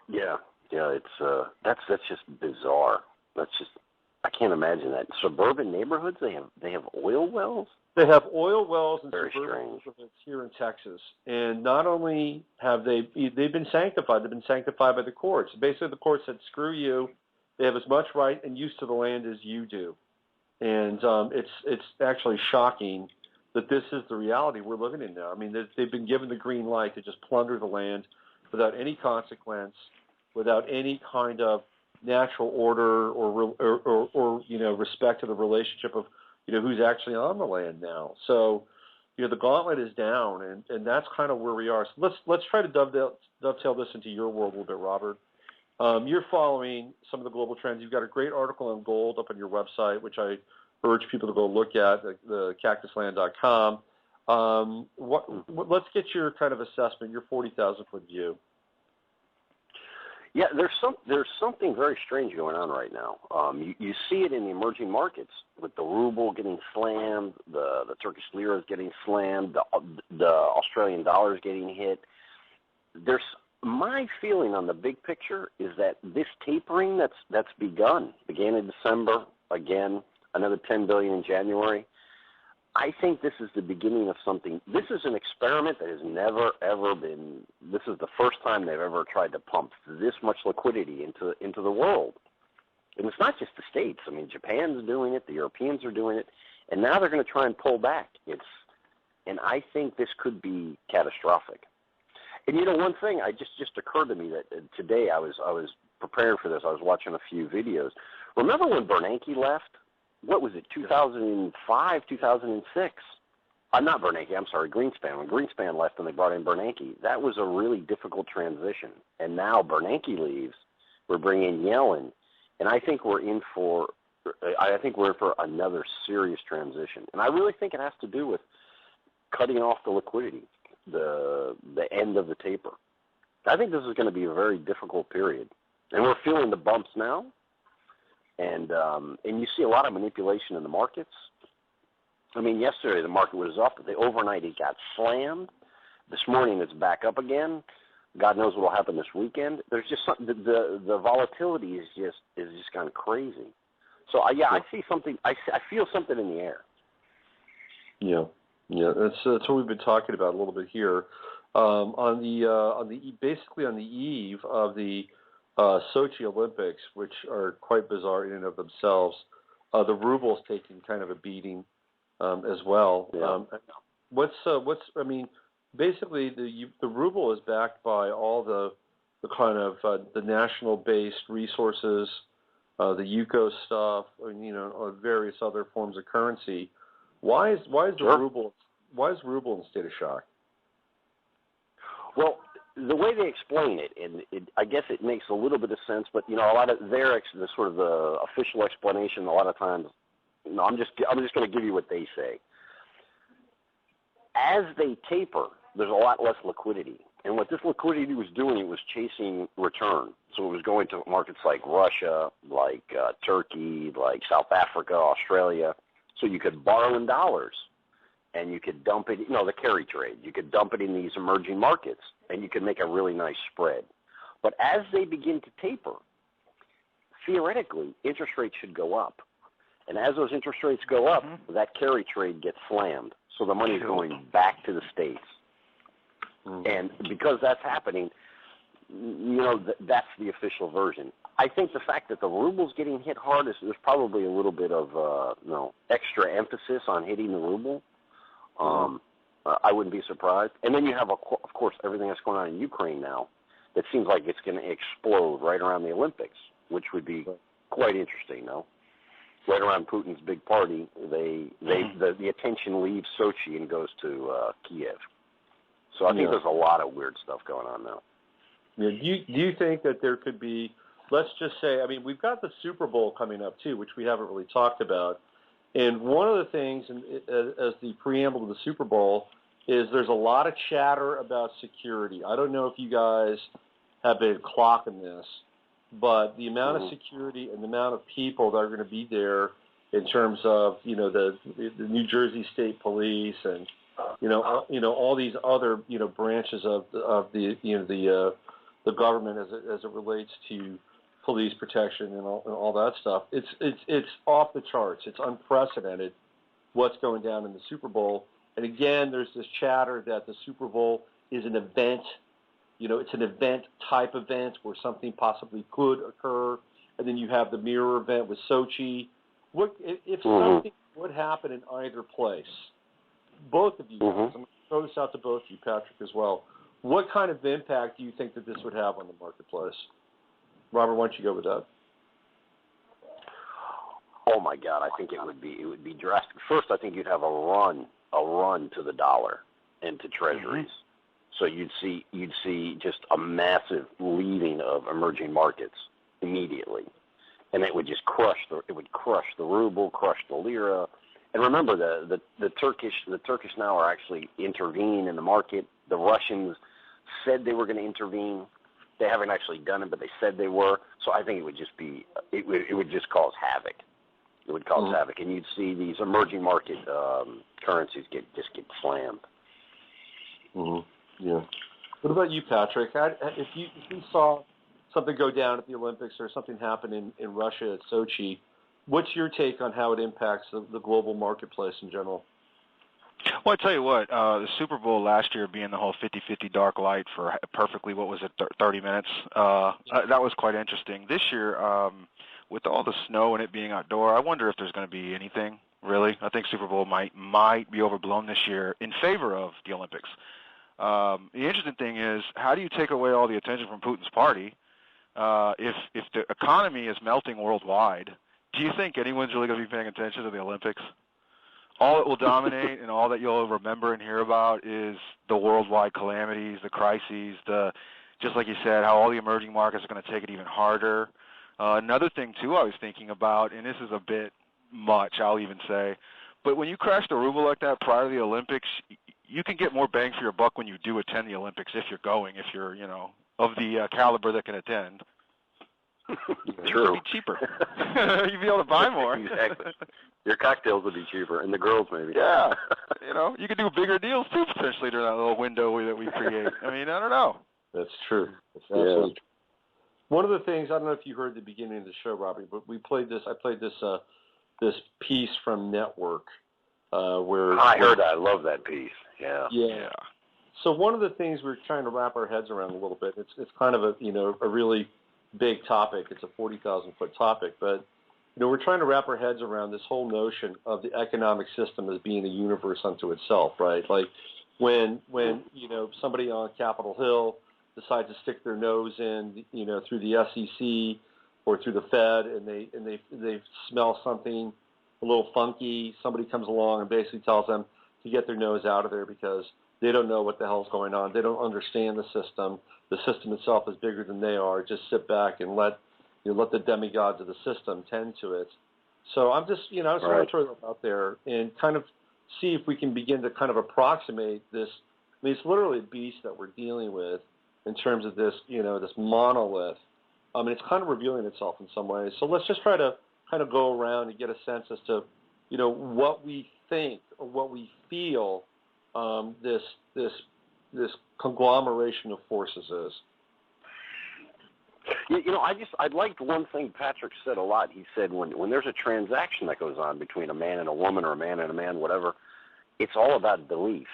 Yeah, it's that's just bizarre. I can't imagine that. Suburban neighborhoods, they have oil wells? They have oil wells in Very suburban strange. neighborhoods here in Texas. And not only have they've been sanctified, they've been sanctified by the courts. Basically, the court said, screw you. They have as much right and use to the land as you do. And it's actually shocking that this is the reality we're living in now. I mean, they've been given the green light to just plunder the land without any consequence, without any kind of natural order or respect to the relationship of who's actually on the land now. So the gauntlet is down, and that's kind of where we are. So let's try to dovetail this into your world a little bit, Robert. You're following some of the global trends. You've got a great article on gold up on your website, which I urge people to go look at, the cactusland.com. Let's get your kind of assessment, your 40,000-foot view. Yeah, there's something very strange going on right now. You see it in the emerging markets with the ruble getting slammed, the Turkish lira is getting slammed, the Australian dollar is getting hit. My feeling on the big picture is that this tapering that's began in December, again another 10 billion in January. I think this is the beginning of something. This is an experiment that has never, ever been. This is the first time they've ever tried to pump this much liquidity into the world. And it's not just the States. I mean, Japan's doing it. The Europeans are doing it. And now they're going to try and pull back. And I think this could be catastrophic. And one thing just occurred to me that today I was preparing for this. I was watching a few videos. Remember when Bernanke left? What was it, 2005, 2006? Not Bernanke, I'm sorry, Greenspan. When Greenspan left and they brought in Bernanke, that was a really difficult transition. And now Bernanke leaves, we're bringing in Yellen, and I think we're in for another serious transition. And I really think it has to do with cutting off the liquidity, the end of the taper. I think this is going to be a very difficult period. And we're feeling the bumps now. And you see a lot of manipulation in the markets. I mean, yesterday the market was up. Overnight it got slammed. This morning it's back up again. God knows what will happen this weekend. There's just something. The volatility is just kind of crazy. So I see something. I feel something in the air. Yeah. That's what we've been talking about a little bit here. Basically on the eve of the Sochi Olympics, which are quite bizarre in and of themselves, the Rubel's taking kind of a beating as well. Yeah. Basically the Rubel is backed by all the kind of the national-based resources, the UCO stuff, various other forms of currency. Why is the Rubel? Why is Rubel in a state of shock? Well, the way they explain it, and I guess it makes a little bit of sense, but a lot of the sort of the official explanation, a lot of times, I'm just going to give you what they say. As they taper, there's a lot less liquidity, and what this liquidity was doing, it was chasing return. So it was going to markets like Russia, like Turkey, like South Africa, Australia. So you could borrow in dollars, and you could dump it, the carry trade. You could dump it in these emerging markets, and you could make a really nice spread. But as they begin to taper, theoretically, interest rates should go up. And as those interest rates go up, that carry trade gets slammed. So the money is going back to the States. And because that's happening, that's the official version. I think the fact that the ruble's getting hit hard is there's probably a little bit of extra emphasis on hitting the ruble. I wouldn't be surprised. And then you have, of course, everything that's going on in Ukraine now. That seems like it's going to explode right around the Olympics, which would be quite interesting, no? Right around Putin's big party, the attention leaves Sochi and goes to Kiev. So I think there's a lot of weird stuff going on now. Yeah, do you think that there could be, let's just say, I mean, we've got the Super Bowl coming up too, which we haven't really talked about. And one of the things, as the preamble to the Super Bowl, is there's a lot of chatter about security. I don't know if you guys have been clocking this, but the amount of security and the amount of people that are going to be there in terms of, the New Jersey State Police and, all these other, branches of the government as it relates to police protection and all that stuff. It's off the charts. It's unprecedented what's going down in the Super Bowl. And again, there's this chatter that the Super Bowl is an event. It's an event type event where something possibly could occur. And then you have the mirror event with Sochi. What if something would happen in either place? Both of you guys, I'm going to throw this out to both of you, Patrick, as well. What kind of impact do you think that this would have on the marketplace? Robert, why don't you go with that? Oh my God, I think it would be drastic. First, I think you'd have a run to the dollar and to treasuries. So you'd see just a massive leaving of emerging markets immediately, and it would just crush the ruble, crush the lira. And remember, the Turkish now are actually intervening in the market. The Russians said they were going to intervene. They haven't actually done it, but they said they were. So I think it would just cause havoc. It would cause havoc, and you'd see these emerging market currencies get slammed. Yeah. What about you, Patrick? If you saw something go down at the Olympics or something happen in Russia at Sochi, what's your take on how it impacts the global marketplace in general? Well, I tell you what, the Super Bowl last year being the whole 50-50 dark light for perfectly, 30 minutes, that was quite interesting. This year, with all the snow and it being outdoor, I wonder if there's going to be anything, really. I think Super Bowl might be overblown this year in favor of the Olympics. The interesting thing is, how do you take away all the attention from Putin's party if the economy is melting worldwide? Do you think anyone's really going to be paying attention to the Olympics? All it will dominate and all that you'll remember and hear about is the worldwide calamities, the crises, just like you said, how all the emerging markets are going to take it even harder. Another thing, too, I was thinking about, and this is a bit much, I'll even say, but when you crash the ruble like that prior to the Olympics, you can get more bang for your buck when you do attend the Olympics if you're of the caliber that can attend. True. It'd be cheaper. You'd be able to buy more. Exactly. Your cocktails would be cheaper, and the girls maybe. Yeah. You could do bigger deals, too, potentially, during that little window that we create. I mean, I don't know. That's true. That's absolutely true. One of the things, I don't know if you heard at the beginning of the show, Robbie, but I played this piece from Network. Where I heard that. I love that piece. Yeah. Yeah. So one of the things we're trying to wrap our heads around a little bit, it's kind of a really big topic. It's a 40,000-foot topic, but we're trying to wrap our heads around this whole notion of the economic system as being a universe unto itself, right? Like when somebody on Capitol Hill decides to stick their nose in, through the SEC or through the Fed, and they smell something a little funky, somebody comes along and basically tells them to get their nose out of there because they don't know what the hell's going on. They don't understand the system. The system itself is bigger than they are. Just sit back and let the demigods of the system tend to it. So I'm just, I just want to throw that out there and kind of see if we can begin to kind of approximate this. I mean, it's literally a beast that we're dealing with in terms of this, this monolith. I mean, it's kind of revealing itself in some ways. So let's just try to kind of go around and get a sense as to, what we think or what we feel this conglomeration of forces is. I liked one thing Patrick said a lot. He said when there's a transaction that goes on between a man and a woman or a man and a man, whatever, it's all about belief.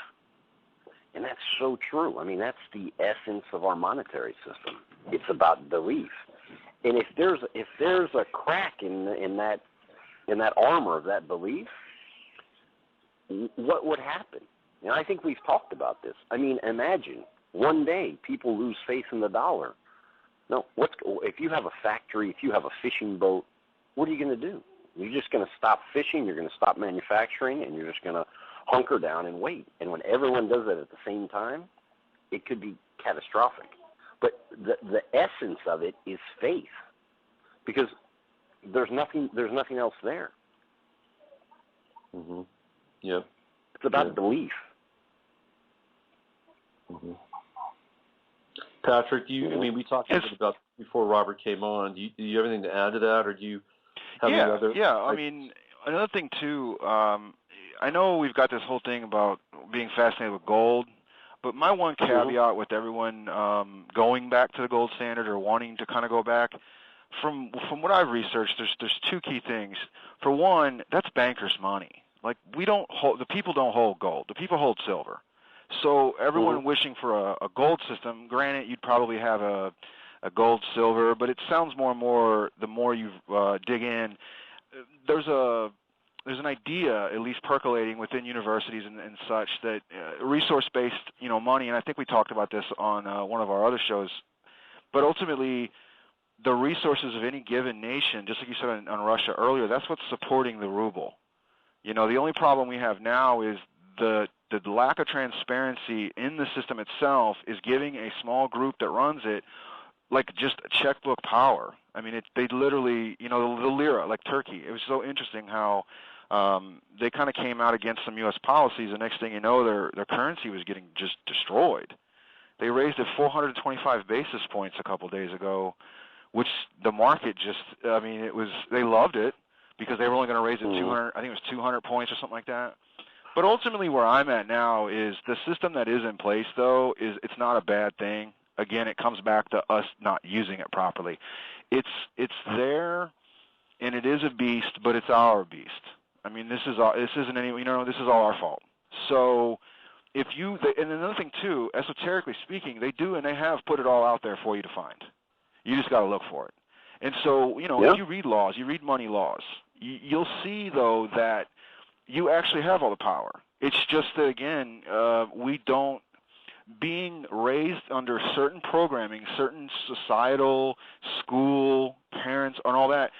And that's so true. I mean, that's the essence of our monetary system. It's about belief. And if there's a crack in that armor of that belief, what would happen? I think we've talked about this. I mean, imagine one day people lose faith in the dollar. No, if you have a factory, if you have a fishing boat, what are you going to do? You're just going to stop fishing, you're going to stop manufacturing, and you're just going to hunker down and wait. And when everyone does that at the same time, it could be catastrophic. But the essence of it is faith, because there's nothing else there. Mm-hmm. Yep. It's about belief. Mm-hmm. Patrick, we talked a little bit about this before Robert came on. Do you have anything to add to that, or do you have any other? Yeah, I mean, another thing, too, I know we've got this whole thing about being fascinated with gold, but my one caveat with everyone going back to the gold standard or wanting to kind of go back, from what I've researched, there's two key things. For one, that's bankers' money. Like, the people don't hold gold. The people hold silver. So everyone wishing for a gold system, granted, you'd probably have a gold silver, but it sounds more and more, the more you dig in, there's an idea, at least percolating within universities and such, that resource-based, money, and I think we talked about this on one of our other shows, but ultimately the resources of any given nation, just like you said on Russia earlier, that's what's supporting the ruble. The only problem we have now is the lack of transparency in the system itself is giving a small group that runs it like just checkbook power. I mean, they literally, the lira, like Turkey. It was so interesting how they kind of came out against some U.S. policies. The next thing you know, their currency was getting just destroyed. They raised it 425 basis points a couple days ago, which the market they loved it because they were only going to raise it 200, I think it was 200 points or something like that. But ultimately where I'm at now is the system that is in place, though, it's not a bad thing. Again, it comes back to us not using it properly. It's there, and it is a beast, but it's our beast. I mean, this isn't this is all our fault. So and another thing, too, esoterically speaking, they do and they have put it all out there for you to find. You just got to look for it. And so, if you read laws, you read money laws, you'll see, though, that you actually have all the power. It's just that, again, we don't, being raised under certain programming, certain societal, school, parents, and all that,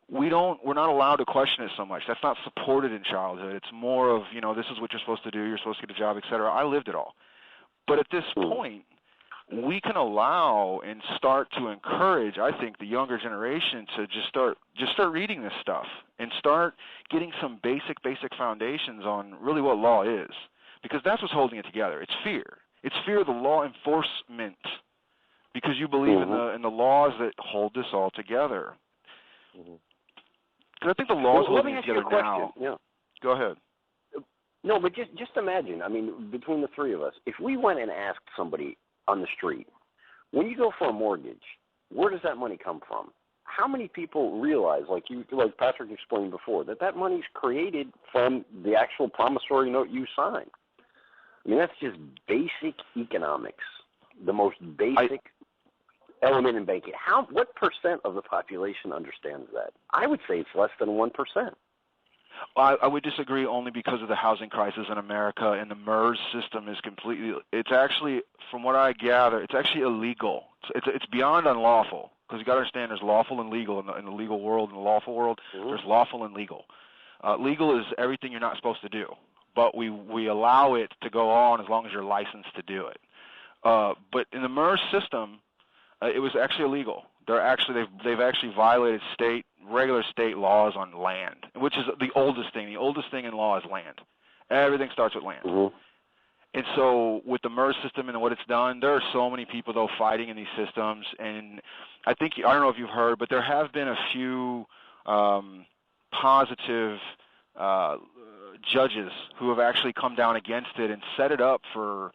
we're not allowed to question it so much. That's not supported in childhood. It's more of, this is what you're supposed to do, you're supposed to get a job, etc. I lived it all. But at this point, we can allow and start to encourage, I think, the younger generation to just start reading this stuff and start getting some basic foundations on really what law is, because that's what's holding it together. It's fear. It's fear of the law enforcement, because you believe in the laws that hold this all together. Because I think the laws holding it together now. Yeah. Go ahead. No, but just imagine. I mean, between the three of us, if we went and asked somebody on the street, when you go for a mortgage, where does that money come from? How many people realize, like Patrick explained before, that money's created from the actual promissory note you signed? I mean, that's just basic economics, the most basic element in banking. What percent of the population understands that? I would say it's less than 1%. I would disagree only because of the housing crisis in America, and the MERS system is it's actually, from what I gather, it's actually illegal. It's beyond unlawful, because you got to understand there's lawful and legal in the legal world. In the lawful world, there's lawful and legal. Legal is everything you're not supposed to do, but we allow it to go on as long as you're licensed to do it. But in the MERS system, it was actually illegal. They've actually violated regular state laws on land, which is the oldest thing. The oldest thing in law is land. Everything starts with land. And so with the MERS system and what it's done, there are so many people, though, fighting in these systems. And I don't know if you've heard, but there have been a few positive judges who have actually come down against it and set it up for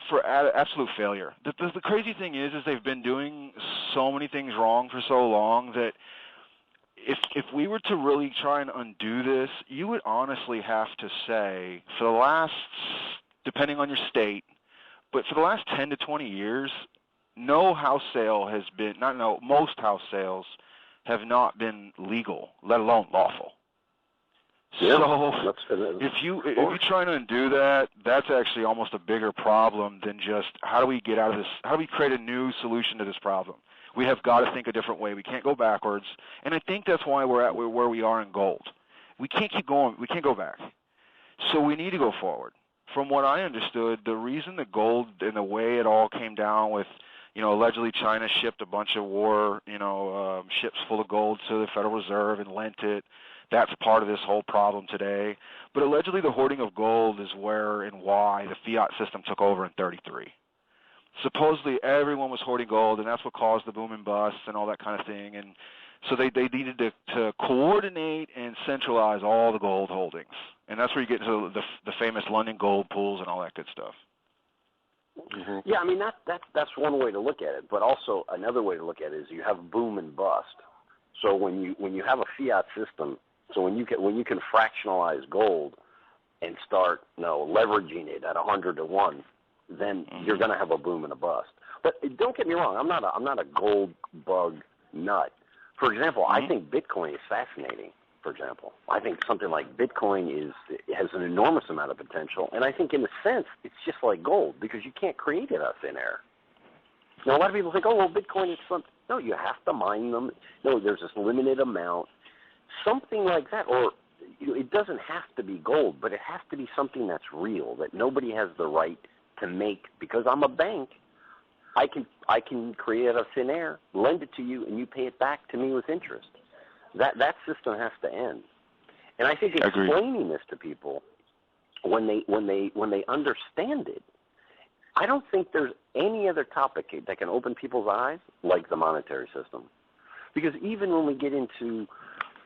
for absolute failure. The crazy thing is they've been doing so many things wrong for so long that if we were to really try and undo this, you would honestly have to say, for the last, depending on your state, but for the last 10 to 20 years, most house sales have not been legal, let alone lawful. Yeah, so if you try to undo that, that's actually almost a bigger problem than just how do we get out of this, how do we create a new solution to this problem? We have got to think a different way. We can't go backwards. And I think that's why we're at where we are in gold. We can't keep going. We can't go back. So we need to go forward. From what I understood, the reason the gold and the way it all came down with, allegedly China shipped a bunch of war, ships full of gold to the Federal Reserve and lent it. That's part of this whole problem today. But allegedly the hoarding of gold is where and why the fiat system took over in 1933. Supposedly everyone was hoarding gold, and that's what caused the boom and bust and all that kind of thing. And so they needed to coordinate and centralize all the gold holdings. And that's where you get into the famous London gold pools and all that good stuff. Mm-hmm. Yeah, I mean that's one way to look at it, but also another way to look at it is you have boom and bust. So when you have a fiat system, so when you can fractionalize gold and start leveraging it at 100 to 1, then you're going to have a boom and a bust. But don't get me wrong, I'm not a gold bug nut. For example, I think Bitcoin is fascinating. For example, I think something like Bitcoin has an enormous amount of potential, and I think in a sense it's just like gold because you can't create it out of thin air. Now a lot of people think, Bitcoin is something. No, you have to mine them. No, there's this limited amount, something like that, or it doesn't have to be gold, but it has to be something that's real that nobody has the right to make because I'm a bank. I can create it out of thin air, lend it to you, and you pay it back to me with interest. That system has to end. And I think explaining this to people when they understand it, I don't think there's any other topic that can open people's eyes like the monetary system. Because even when we get into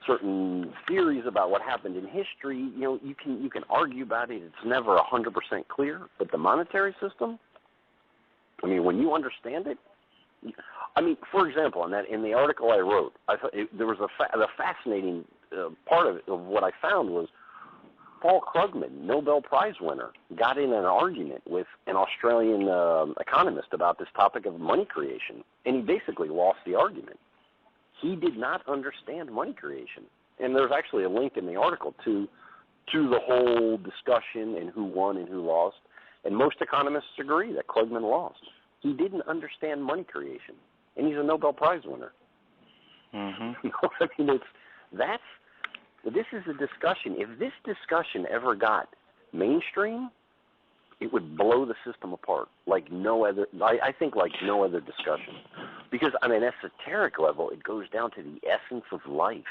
certain theories about what happened in history, you can argue about it. It's never 100% clear. But the monetary system, I mean, when you understand it, for example, in the article I wrote, there was the fascinating part of what I found was Paul Krugman, Nobel Prize winner, got in an argument with an Australian economist about this topic of money creation, and he basically lost the argument. He did not understand money creation. And there's actually a link in the article to the whole discussion and who won and who lost. And most economists agree that Krugman lost. He didn't understand money creation, and he's a Nobel Prize winner. Mm-hmm. This is a discussion. If this discussion ever got mainstream, it would blow the system apart like no other. I think like no other discussion, because on an esoteric level, it goes down to the essence of life.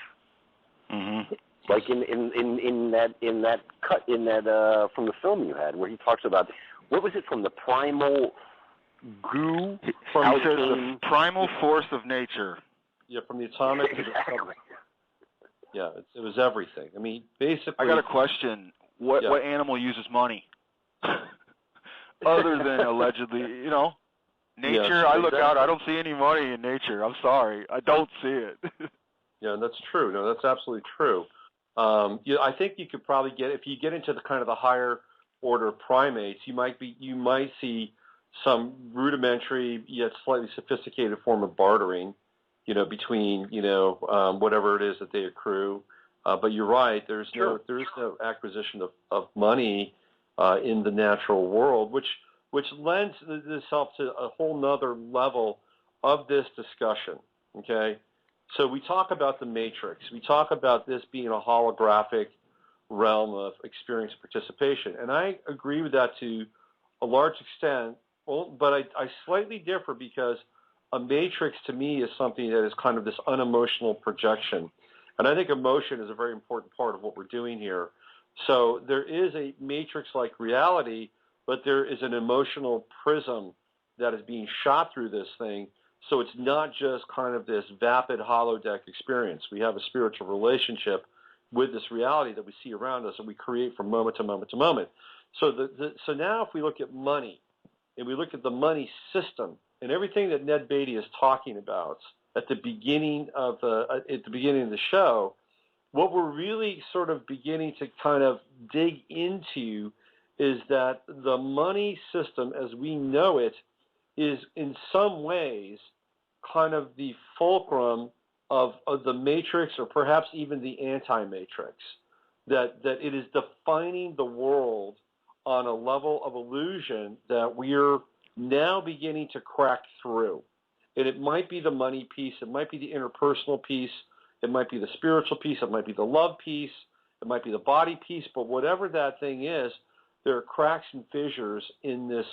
Mm-hmm. Like in that cut from the film you had, where he talks about what was it from the primal goo? From the primal force of nature. Yeah, from the atomic. Exactly. Yeah, it was everything. I mean, basically. I got a question. What animal uses money? Other than allegedly, nature. Yes, I look out. I don't see any money in nature. I'm sorry, I don't see it. Yeah, that's true. No, that's absolutely true. I think you could probably if you get into the kind of the higher order primates, you might see some rudimentary yet slightly sophisticated form of bartering, between whatever it is that they accrue. But you're right. There is no acquisition of money in the natural world, which lends itself to a whole nother level of this discussion. Okay, so we talk about the matrix. We talk about this being a holographic realm of experience and participation, and I agree with that to a large extent. Well, but I slightly differ because a matrix to me is something that is kind of this unemotional projection. And I think emotion is a very important part of what we're doing here. So there is a matrix-like reality, but there is an emotional prism that is being shot through this thing. So it's not just kind of this vapid holodeck experience. We have a spiritual relationship with this reality that we see around us and we create from moment to moment to moment. So so now if we look at money, and we look at the money system and everything that Ned Beatty is talking about at the beginning of the show, what we're really sort of beginning to kind of dig into is that the money system as we know it is in some ways kind of the fulcrum of the matrix, or perhaps even the anti-matrix, that it is defining the world on a level of illusion that we're now beginning to crack through. And it might be the money piece, it might be the interpersonal piece, it might be the spiritual piece, it might be the love piece, it might be the body piece, but whatever that thing is, there are cracks and fissures in this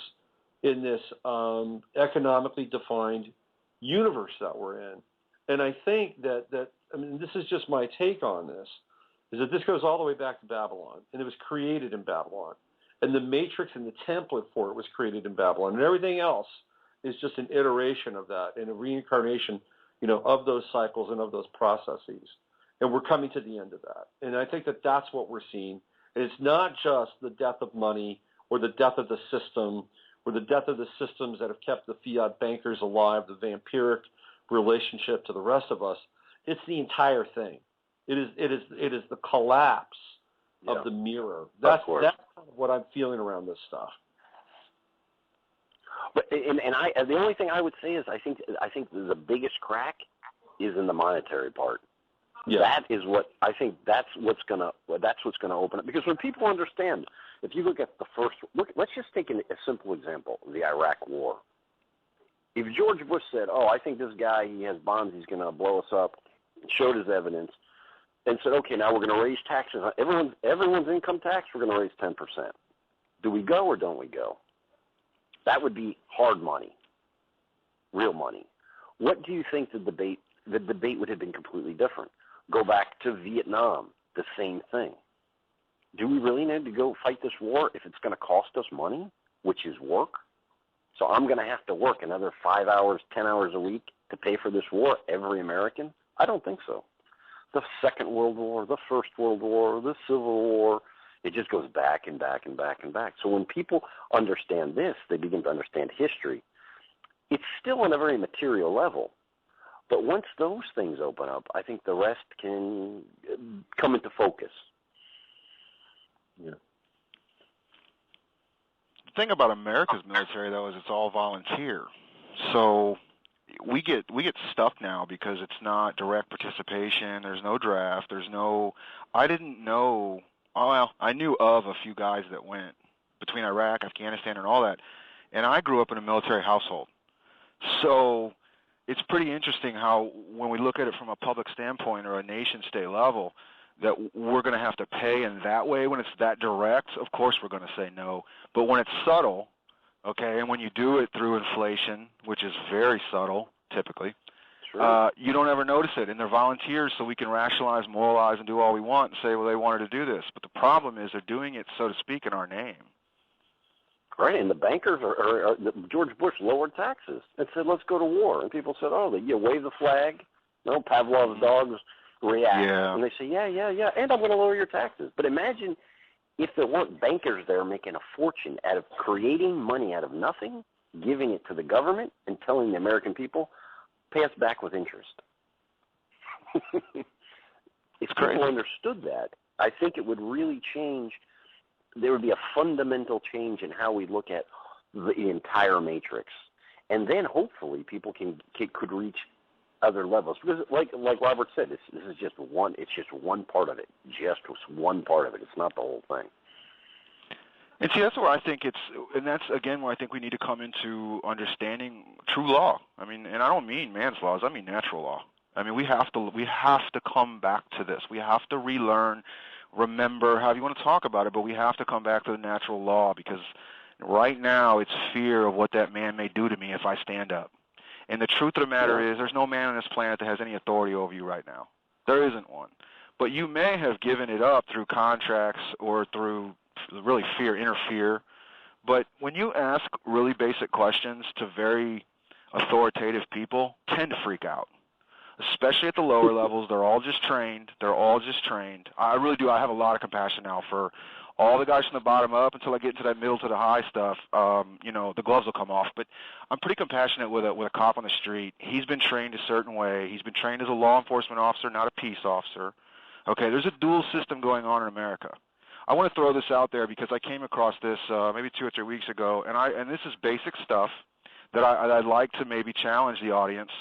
economically defined universe that we're in. And I think that I mean, this is just my take on this, is that this goes all the way back to Babylon, and it was created in Babylon. And the matrix and the template for it was created in Babylon. And everything else is just an iteration of that and a reincarnation, of those cycles and of those processes. And we're coming to the end of that. And I think that that's what we're seeing. And it's not just the death of money or the death of the system or the death of the systems that have kept the fiat bankers alive, the vampiric relationship to the rest of us. It's the entire thing. It is the collapse of the mirror. That's kind of what I'm feeling around this stuff. But the only thing I would say is I think the biggest crack is in the monetary part. Yeah. That is what I think. That's what's gonna open up. Because when people understand, if you look at let's just take a simple example: the Iraq War. If George Bush said, "Oh, I think this guy, he has bombs, he's gonna blow us up," showed his evidence, and said, "Okay, now we're gonna raise taxes on everyone's income tax. We're gonna raise 10%. Do we go or don't we go?" That would be hard money, real money. What do you think the debate would have been completely different? Go back to Vietnam, the same thing. Do we really need to go fight this war if it's going to cost us money, which is work? So I'm going to have to work another 5 hours, 10 hours a week to pay for this war, every American? I don't think so. The Second World War, the First World War, the Civil War, it just goes back and back and back and back. So when people understand this, they begin to understand history. It's still on a very material level. But once those things open up, I think the rest can come into focus. Yeah. The thing about America's military, though, is it's all volunteer. So we get stuck now because it's not direct participation. There's no draft. I didn't know. Oh, well, I knew of a few guys that went between Iraq, Afghanistan, and all that. And I grew up in a military household. So it's pretty interesting how when we look at it from a public standpoint or a nation-state level, that we're going to have to pay in that way. When it's that direct, of course we're going to say no. But when it's subtle, okay, and when you do it through inflation, which is very subtle typically, you don't ever notice it. And they're volunteers, so we can rationalize, moralize, and do all we want and say, well, they wanted to do this. But the problem is they're doing it, so to speak, in our name. Right, and the bankers George Bush lowered taxes and said, let's go to war. And people said, wave the flag. No, Pavlov's dogs react. Yeah. And they say, yeah, and I'm going to lower your taxes. But imagine if there weren't bankers there making a fortune out of creating money out of nothing, giving it to the government, and telling the American people, pay us back with interest. If people understood that, I think it would really change. There would be a fundamental change in how we look at the entire matrix. And then hopefully people could reach other levels. Because like Robert said, this is just one. It's just one part of it. Just one part of it. It's not the whole thing. And see, that's where I think that's again where I think we need to come into understanding true law. I mean, and I don't mean man's laws. I mean natural law. I mean, we have to come back to this. We have to relearn, remember, however you want to talk about it, but we have to come back to the natural law, because right now it's fear of what that man may do to me if I stand up. And the truth of the matter is there's no man on this planet that has any authority over you right now. There isn't one. But you may have given it up through contracts or through really inner fear. But when you ask really basic questions to very authoritative people, tend to freak out, especially at the lower levels. They're all just trained. I really do. I have a lot of compassion now for all the guys from the bottom up until I get into that middle to the high stuff, the gloves will come off. But I'm pretty compassionate with a cop on the street. He's been trained a certain way. He's been trained as a law enforcement officer, not a peace officer. Okay, there's a dual system going on in America. I want to throw this out there because I came across this maybe 2 or 3 weeks ago, and this is basic stuff that I'd like to maybe challenge the audience.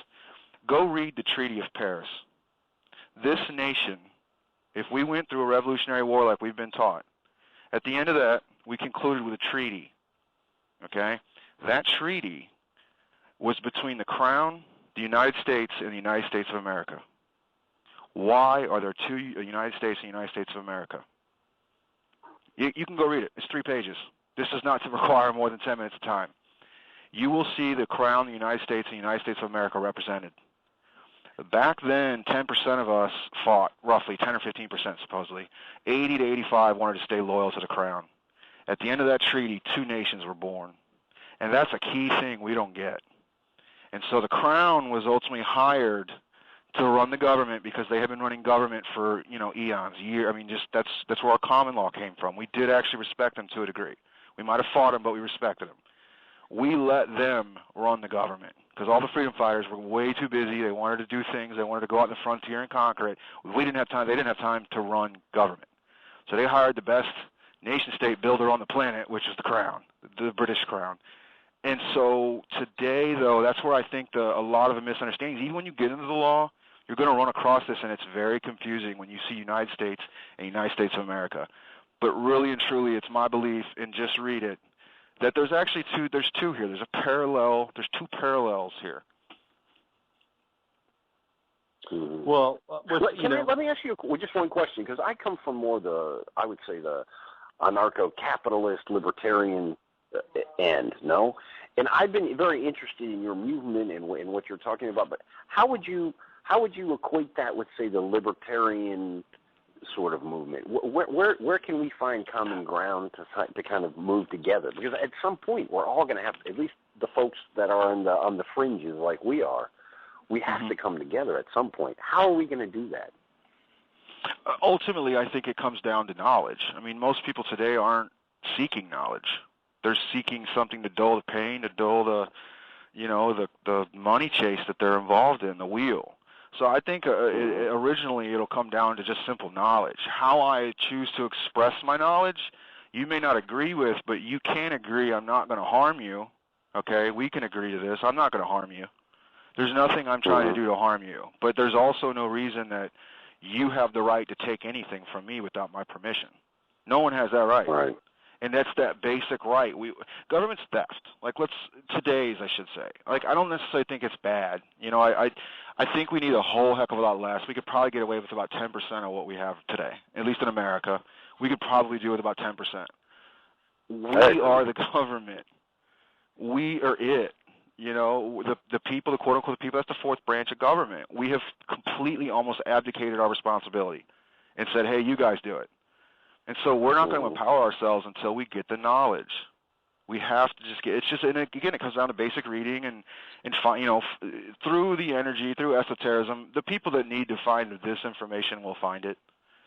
Go read the Treaty of Paris. This nation, if we went through a revolutionary war like we've been taught, at the end of that, we concluded with a treaty, okay? That treaty was between the Crown, the United States, and the United States of America. Why are there two United States and United States of America? You can go read it. It's 3 pages. This is not to require more than 10 minutes of time. You will see the Crown, the United States, and the United States of America represented. Back then, 10% of us fought, roughly 10 or 15% supposedly. 80 to 85 wanted to stay loyal to the Crown. At the end of that treaty, 2 nations were born. And that's a key thing we don't get. And so the Crown was ultimately hired to run the government because they had been running government for, eons, that's where our common law came from. We did actually respect them to a degree. We might have fought them, but we respected them. We let them run the government because all the freedom fighters were way too busy. They wanted to do things. They wanted to go out in the frontier and conquer it. We didn't have time. They didn't have time to run government. So they hired the best nation-state builder on the planet, which is the Crown, the British Crown. And so today, though, that's where I think a lot of the misunderstandings, even when you get into the law, you're going to run across this, and it's very confusing when you see United States and United States of America. But really and truly, it's my belief, and just read it, that there's actually there's two here. There's 2 parallels here. Mm-hmm. Well, let me ask you just one question, because I come from more the anarcho-capitalist, libertarian end, no? And I've been very interested in your movement and what you're talking about, but how would you equate that with, say, the libertarian sort of movement? Where can we find common ground to kind of move together? Because at some point we're all going to have, at least the folks that are on the fringes like we are, we have to come together at some point. How are we going to do that? Ultimately, I think it comes down to knowledge. I mean, most people today aren't seeking knowledge. They're seeking something to dull the pain, to dull the money chase that they're involved in, the wheel. So I think originally it'll come down to just simple knowledge. How I choose to express my knowledge, you may not agree with, but you can agree I'm not going to harm you. Okay, we can agree to this. I'm not going to harm you. There's nothing I'm trying to do to harm you. But there's also no reason that you have the right to take anything from me without my permission. No one has that right. Right. And that's that basic right. Government's theft. Today's, I should say. I don't necessarily think it's bad. I think we need a whole heck of a lot less. We could probably get away with about 10% of what we have today, at least in America. We could probably do with about 10%. We are the government. We are it. The people, the quote-unquote people, that's the 4th branch of government. We have completely almost abdicated our responsibility and said, hey, you guys do it. And so we're not going to empower ourselves until we get the knowledge. We have to just get. It's just, and again, it comes down to basic reading and through the energy, through esotericism. The people that need to find this information will find it.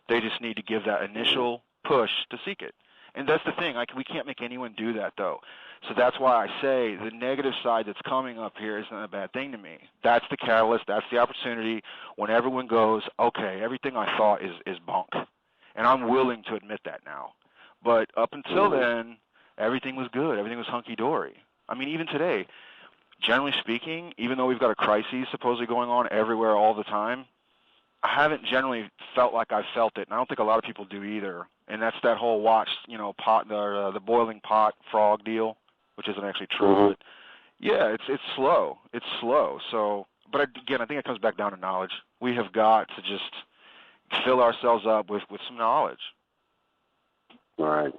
They just need to give that initial push to seek it. And that's the thing. We can't make anyone do that, though. So that's why I say the negative side that's coming up here isn't a bad thing to me. That's the catalyst. That's the opportunity when everyone goes, okay, everything I thought is bunk. And I'm willing to admit that now. But up until then, everything was good. Everything was hunky-dory. I mean, even today, generally speaking, even though we've got a crisis supposedly going on everywhere all the time, I haven't generally felt like I've felt it. And I don't think a lot of people do either. And that's that whole the boiling pot frog deal, which isn't actually true. But yeah, it's slow. It's slow. So, but again, I think it comes back down to knowledge. We have got to just fill ourselves up with some knowledge. All right.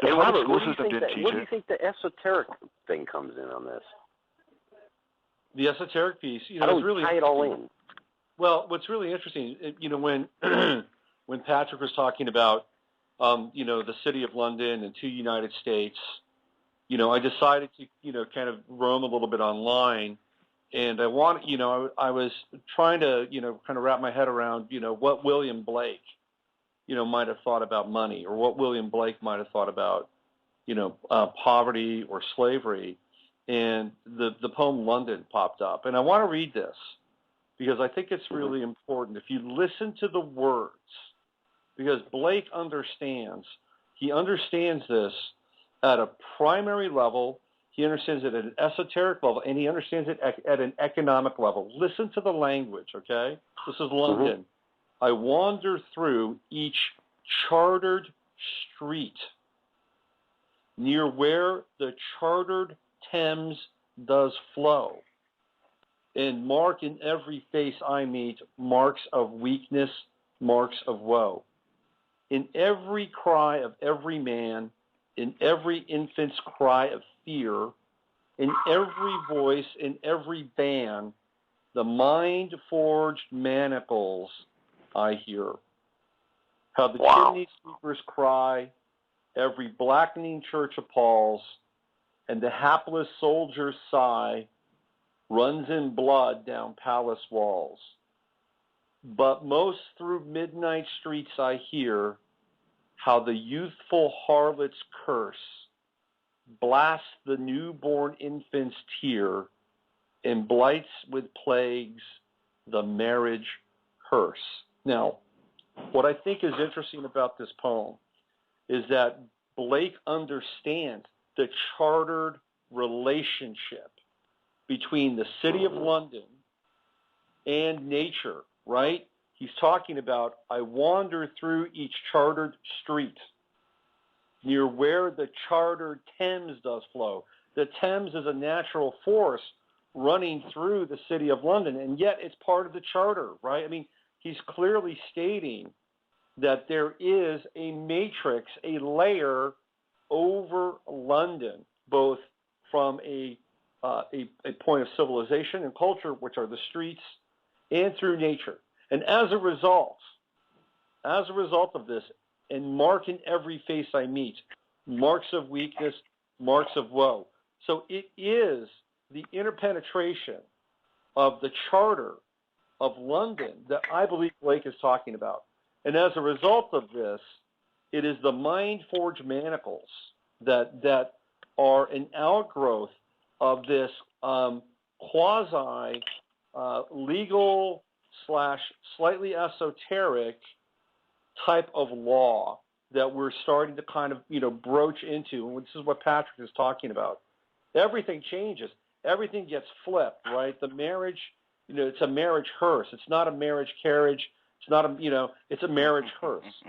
The and public Robert, school system didn't teach it. What do you think the esoteric thing comes in on this? The esoteric piece, How do it's really tie it all in? Well, what's really interesting, when when Patrick was talking about, the city of London and 2 United States, I decided to, kind of roam a little bit online, and I was trying to, kind of wrap my head around, what William Blake might have thought about money, or what William Blake might have thought about, poverty or slavery. And the poem London popped up. And I want to read this because I think it's really important. If you listen to the words, because Blake understands this at a primary level, he understands it at an esoteric level, and he understands it at an economic level. Listen to the language, okay? This is London. I wander through each chartered street near where the chartered Thames does flow, and mark in every face I meet marks of weakness, marks of woe. In every cry of every man, in every infant's cry of fear, in every voice, in every ban, the mind-forged manacles I hear. How the chimney sweepers cry, every blackening church appalls, and the hapless soldier's sigh runs in blood down palace walls. But most through midnight streets I hear how the youthful harlot's curse blasts the newborn infant's tear and blights with plagues the marriage hearse. Now, what I think is interesting about this poem is that Blake understands the chartered relationship between the city of London and nature, right? He's talking about, I wander through each chartered street near where the chartered Thames does flow. The Thames is a natural force running through the city of London, and yet it's part of the charter, right? I mean, he's clearly stating that there is a matrix, a layer over London, both from a point of civilization and culture, which are the streets, and through nature. And as a result of this, and mark in every face I meet, marks of weakness, marks of woe. So it is the interpenetration of the charter of London that I believe Blake is talking about. And as a result of this, it is the mind-forged manacles that are an outgrowth of this quasi-legal / slightly esoteric type of law that we're starting to kind of, broach into. And this is what Patrick is talking about. Everything changes. Everything gets flipped, right? The marriage, it's a marriage hearse. It's not a marriage carriage. It's not it's a marriage hearse.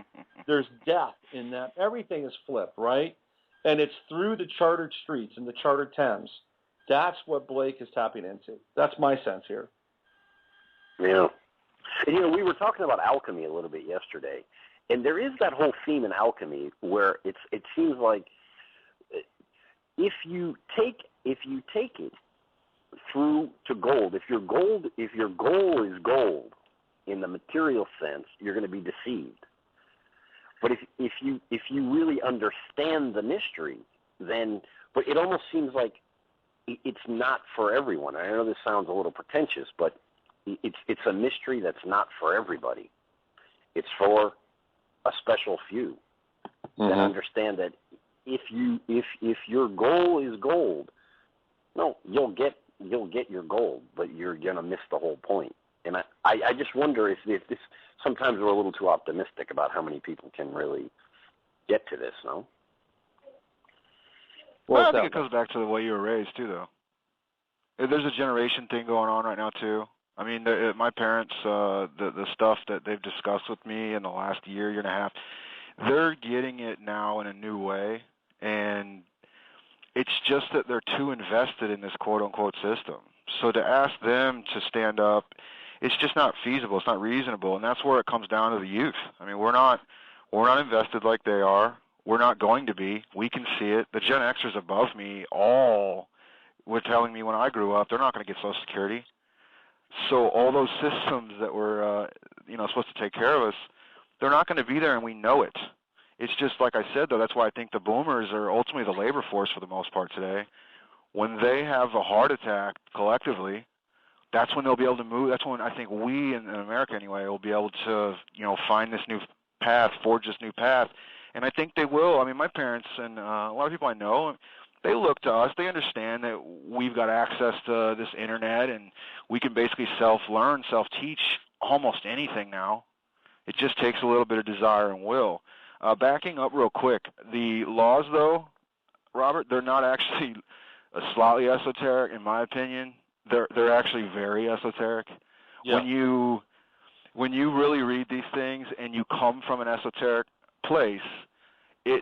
There's death in that. Everything is flipped, right? And it's through the chartered streets and the chartered Thames. That's what Blake is tapping into. That's my sense here. Yeah. And, we were talking about alchemy a little bit yesterday, and there is that whole theme in alchemy where it seems like if you take it through to gold, if your goal is gold in the material sense, you're going to be deceived. But if you really understand the mystery, then but it almost seems like it's not for everyone. I know this sounds a little pretentious, but it's a mystery that's not for everybody. It's for a special few that understand that if your goal is gold, no, you'll get your gold, but you're gonna miss the whole point. And I just wonder if this sometimes we're a little too optimistic about how many people can really get to this, no? Well, I think it goes back to the way you were raised too, though. There's a generation thing going on right now too. I mean, my parents, the stuff that they've discussed with me in the last year and a half, they're getting it now in a new way, and it's just that they're too invested in this quote-unquote system. So to ask them to stand up, it's just not feasible. It's not reasonable, and that's where it comes down to the youth. I mean, we're not invested like they are. We're not going to be. We can see it. The Gen Xers above me all were telling me when I grew up, they're not going to get Social Security. So all those systems that were, supposed to take care of us, they're not going to be there, and we know it. It's just like I said, though. That's why I think the boomers are ultimately the labor force for the most part today. When they have a heart attack collectively, that's when they'll be able to move. That's when I think we in America anyway will be able to, find this new path, forge this new path. And I think they will. I mean, my parents and a lot of people I know, they look to us. They understand that we've got access to this internet, and we can basically self-learn, self-teach almost anything now. It just takes a little bit of desire and will. Backing up real quick, the laws, though, Robert, they're not actually slightly esoteric, in my opinion. They're actually very esoteric. Yeah. When you really read these things and you come from an esoteric place,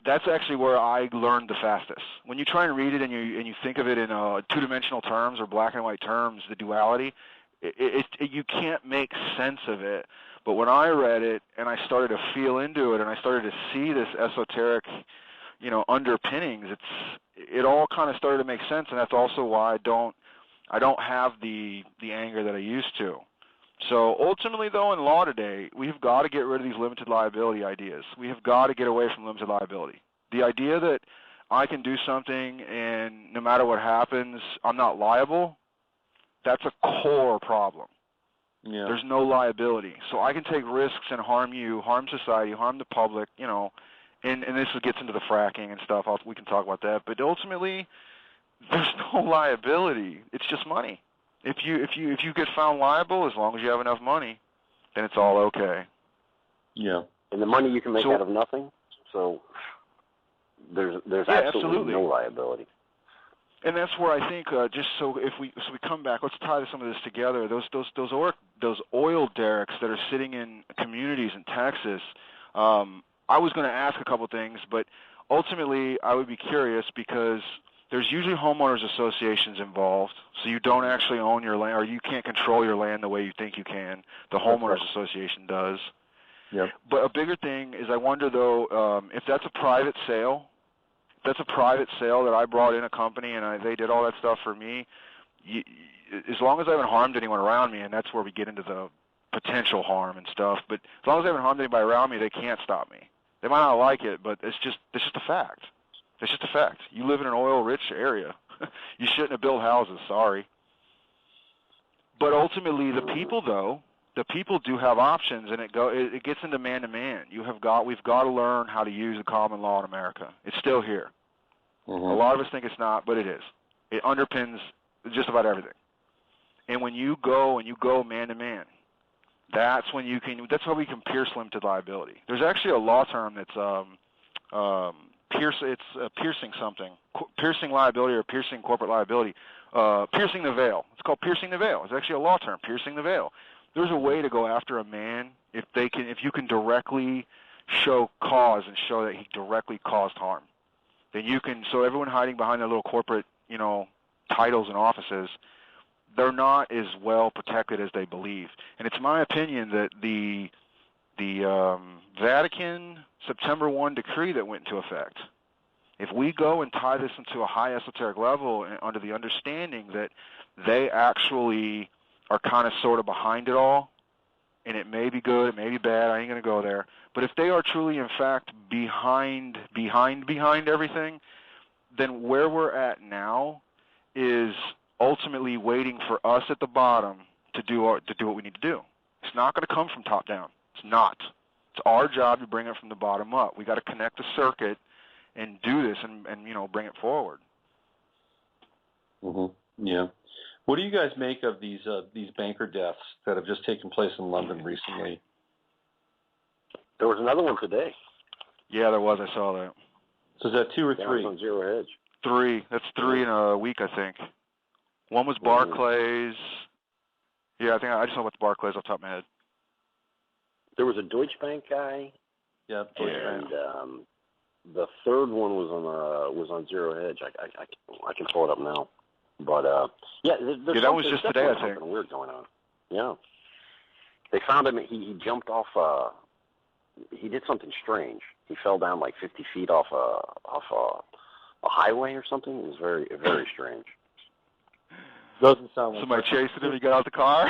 that's actually where I learned the fastest. When you try and read it and you think of it in two-dimensional terms or black and white terms, the duality, you can't make sense of it. But when I read it and I started to feel into it and I started to see this esoteric, underpinnings, it all kind of started to make sense, and that's also why I don't have the anger that I used to. So ultimately, though, in law today, we've got to get rid of these limited liability ideas. We have got to get away from limited liability. The idea that I can do something and no matter what happens, I'm not liable, that's a core problem. Yeah. There's no liability. So I can take risks and harm you, harm society, harm the public, and this gets into the fracking and stuff. We can talk about that. But ultimately, there's no liability. It's just money. If you get found liable, as long as you have enough money, then it's all okay. Yeah. And the money you can make out of nothing. So there's absolutely no liability. And that's where I think just so we come back, let's tie some of this together. Those oil derricks that are sitting in communities in Texas. I was going to ask a couple things, but ultimately I would be curious because there's usually homeowners associations involved, so you don't actually own your land, or you can't control your land the way you think you can. The homeowners association does. Yep. But a bigger thing is I wonder, though, if that's a private sale, that I brought in a company and they did all that stuff for me, as long as I haven't harmed anyone around me, and that's where we get into the potential harm and stuff, but as long as I haven't harmed anybody around me, they can't stop me. They might not like it, but it's just a fact. It's just a fact. You live in an oil-rich area. You shouldn't have built houses, sorry. But ultimately, the people do have options, and it gets into man-to-man. We've got to learn how to use the common law in America. It's still here. Mm-hmm. A lot of us think it's not, but it is. It underpins just about everything. And when you go man-to-man, that's when that's how we can pierce limited liability. There's actually a law term that's piercing something, piercing liability or piercing corporate liability, piercing the veil. It's called piercing the veil. It's actually a law term, piercing the veil. There's a way to go after a man if you can directly show cause and show that he directly caused harm. Then you can. So everyone hiding behind their little corporate, titles and offices, they're not as well protected as they believe. And it's my opinion that the Vatican September 1 decree that went into effect, if we go and tie this into a high esoteric level and under the understanding that they actually are kind of sort of behind it all, and it may be good, it may be bad, I ain't going to go there, but if they are truly, in fact, behind everything, then where we're at now is ultimately waiting for us at the bottom to do what we need to do. It's not going to come from top down. It's not. It's our job to bring it from the bottom up. We got to connect the circuit and do this and bring it forward. Mm-hmm. Yeah. What do you guys make of these banker deaths that have just taken place in London recently? There was another one today. Yeah, there was. I saw that. So is that 2 or 3? It was on Zero Hedge. 3. That's 3 in a week, I think. One was Barclays. Yeah, I just know about the Barclays off the top of my head. There was a Deutsche Bank guy. Yeah. And the third one was on Zero Hedge. I can pull it up now. But that was just today, I think. Something weird going on. Yeah. They found him. He jumped off. He did something strange. He fell down like 50 feet off a highway or something. It was very, very strange. Doesn't sound like somebody chasing him. He got out the car.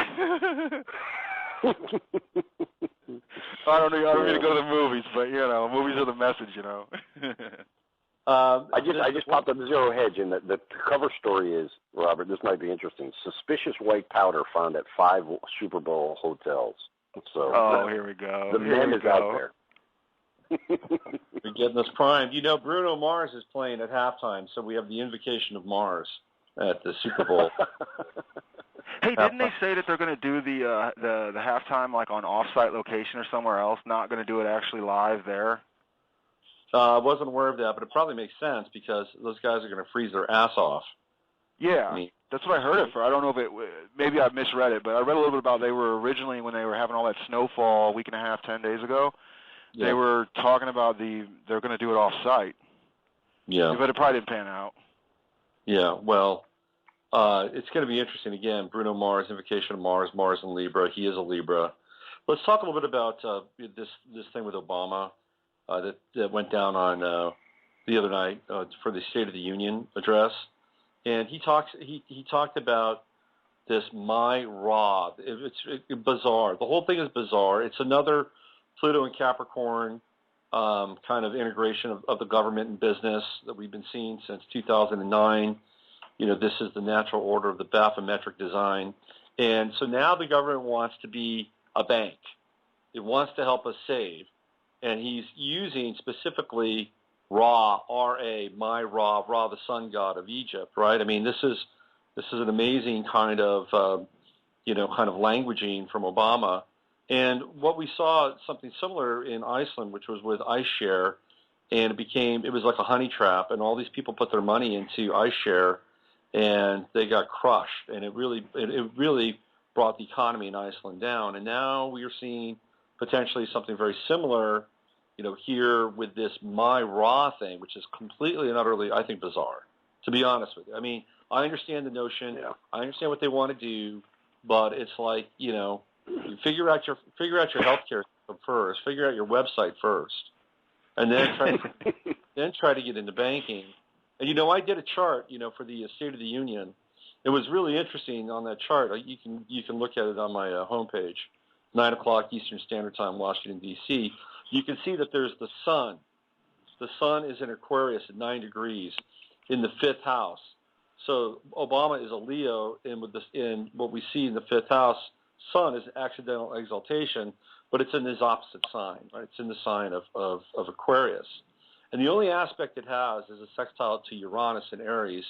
I don't mean to go to the movies, but movies are the message. I just popped up Zero Hedge, and the cover story is, Robert, this might be interesting. Suspicious white powder found at 5 Super Bowl hotels. So here we go. The man is out there. You're getting us primed. You know, Bruno Mars is playing at halftime, so we have the invocation of Mars at the Super Bowl. Hey, didn't they say that they're going to do the halftime like on off-site location or somewhere else? Not going to do it actually live there? I wasn't aware of that, but it probably makes sense because those guys are going to freeze their ass off. Yeah, I mean, that's what I heard it for. I don't know if maybe I misread it, but I read a little bit about they were originally, when they were having all that snowfall a week and a half, 10 days ago, they were talking about they're going to do it off-site. Yeah. But it probably didn't pan out. Yeah, well, it's going to be interesting. Again, Bruno Mars, invocation of Mars, Mars in Libra. He is a Libra. Let's talk a little bit about this thing with Obama that went down on the other night for the State of the Union address. And he talked about this MyRA. It's bizarre. The whole thing is bizarre. It's another Pluto and Capricorn kind of integration of the government and business that we've been seeing since 2009. You know, this is the natural order of the bathymetric design. And so now the government wants to be a bank. It wants to help us save. And he's using specifically Ra, R-A, MyRA, Ra, the sun god of Egypt, right? I mean, this is an amazing kind of, kind of languaging from Obama. And what we saw, something similar in Iceland, which was with iShare, and it was like a honey trap, and all these people put their money into iShare, and they got crushed, and it really brought the economy in Iceland down. And now we are seeing potentially something very similar, here with this MyRA thing, which is completely and utterly, I think, bizarre, to be honest with you. I mean, I understand the notion. Yeah. I understand what they want to do, but it's like, you figure out your healthcare system first, figure out your website first, and then try to get into banking. And I did a chart, for the State of the Union. It was really interesting on that chart. You can look at it on my homepage, 9:00 Eastern Standard Time, Washington D.C. You can see that there's the sun. The sun is in Aquarius at 9 degrees in the 5th house. So Obama is a Leo, and in what we see in the 5th house, sun is accidental exaltation, but it's in his opposite sign, right? It's in the sign of Aquarius. And the only aspect it has is a sextile to Uranus in Aries,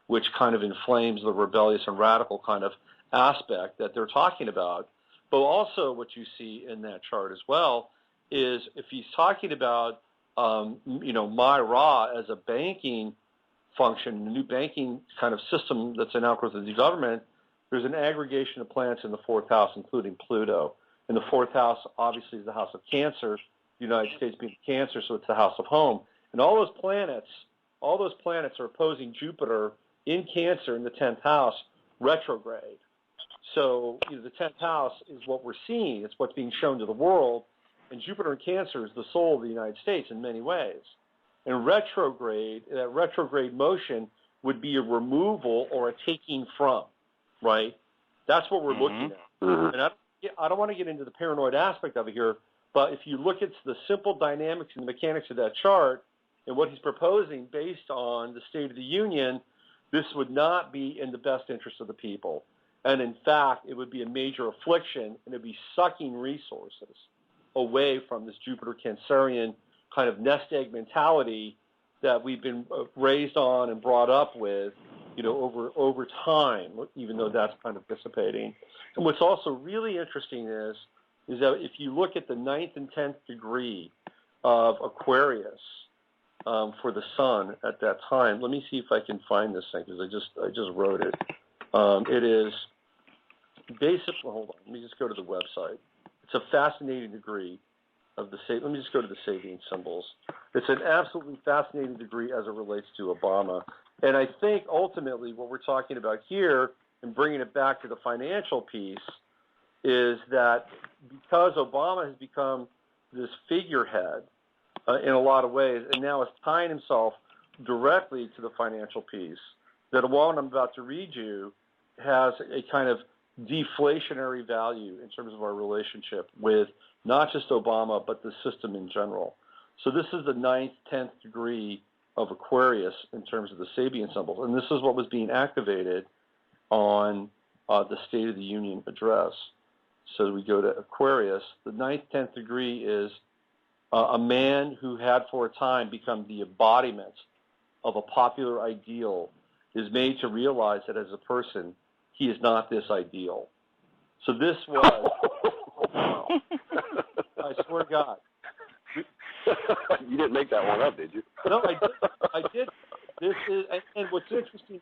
which kind of inflames the rebellious and radical kind of aspect that they're talking about. But also what you see in that chart as well is if he's talking about, MyRA as a banking function, a new banking kind of system that's an outgrowth of the government, there's an aggregation of planets in the 4th house, including Pluto. And the 4th house, obviously, is the house of Cancer, the United States being Cancer, so it's the house of home. And all those planets are opposing Jupiter in Cancer in the 10th house, retrograde. So the 10th house is what we're seeing. It's what's being shown to the world. And Jupiter in Cancer is the soul of the United States in many ways. And that retrograde motion would be a removal or a taking from, right? That's what we're looking at. And I don't want to get into the paranoid aspect of it here, but if you look at the simple dynamics and the mechanics of that chart and what he's proposing based on the State of the Union, this would not be in the best interest of the people. And in fact, it would be a major affliction, and it would be sucking resources away from this Jupiter Cancerian kind of nest egg mentality that we've been raised on and brought up with, over time, even though that's kind of dissipating. And what's also really interesting is that if you look at the 9th and 10th degree of Aquarius for the sun at that time, let me see if I can find this thing because I just wrote it. It is basically, hold on, let me just go to the website. It's a fascinating degree of let me just go to the Sabian symbols. It's an absolutely fascinating degree as it relates to Obama. And I think ultimately what we're talking about here and bringing it back to the financial piece is that because Obama has become this figurehead in a lot of ways and now is tying himself directly to the financial piece, that what I'm about to read you has a kind of deflationary value in terms of our relationship with not just Obama, but the system in general. So this is the 9th, 10th degree of Aquarius in terms of the Sabian symbols. And this is what was being activated on the State of the Union address. So we go to Aquarius. The 9th, 10th degree is a man who had for a time become the embodiment of a popular ideal is made to realize that as a person, he is not this ideal. So this was, I swear to God. You didn't make that one up, did you? No, I did. This is, and what's interesting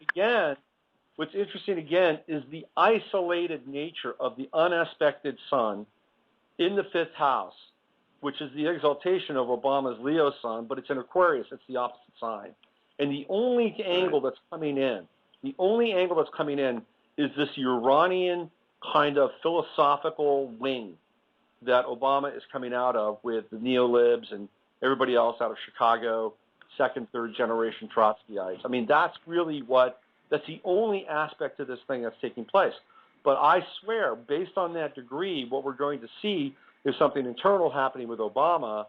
again is the isolated nature of the unaspected sun in the fifth house, which is the exaltation of Obama's Leo sun, but it's in Aquarius. It's the opposite sign. And the only angle that's coming in is this Uranian kind of philosophical wing that Obama is coming out of with the neolibs and everybody else out of Chicago, second, third generation Trotskyites. I mean, that's the only aspect of this thing that's taking place. But I swear, based on that degree, what we're going to see is something internal happening with Obama,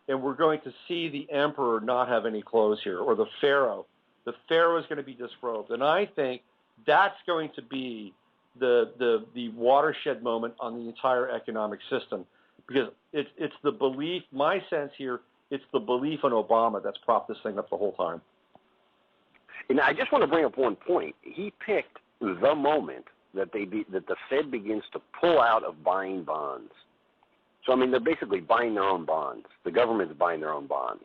and we're going to see the emperor not have any clothes here, or the pharaoh. The pharaoh is going to be disrobed. And I think that's going to be the watershed moment on the entire economic system, because it's the belief, my sense here, it's the belief in Obama that's propped this thing up the whole time. And I just want to bring up one point. He picked the moment that the Fed begins to pull out of buying bonds. So, I mean, they're basically buying their own bonds. The government's buying their own bonds.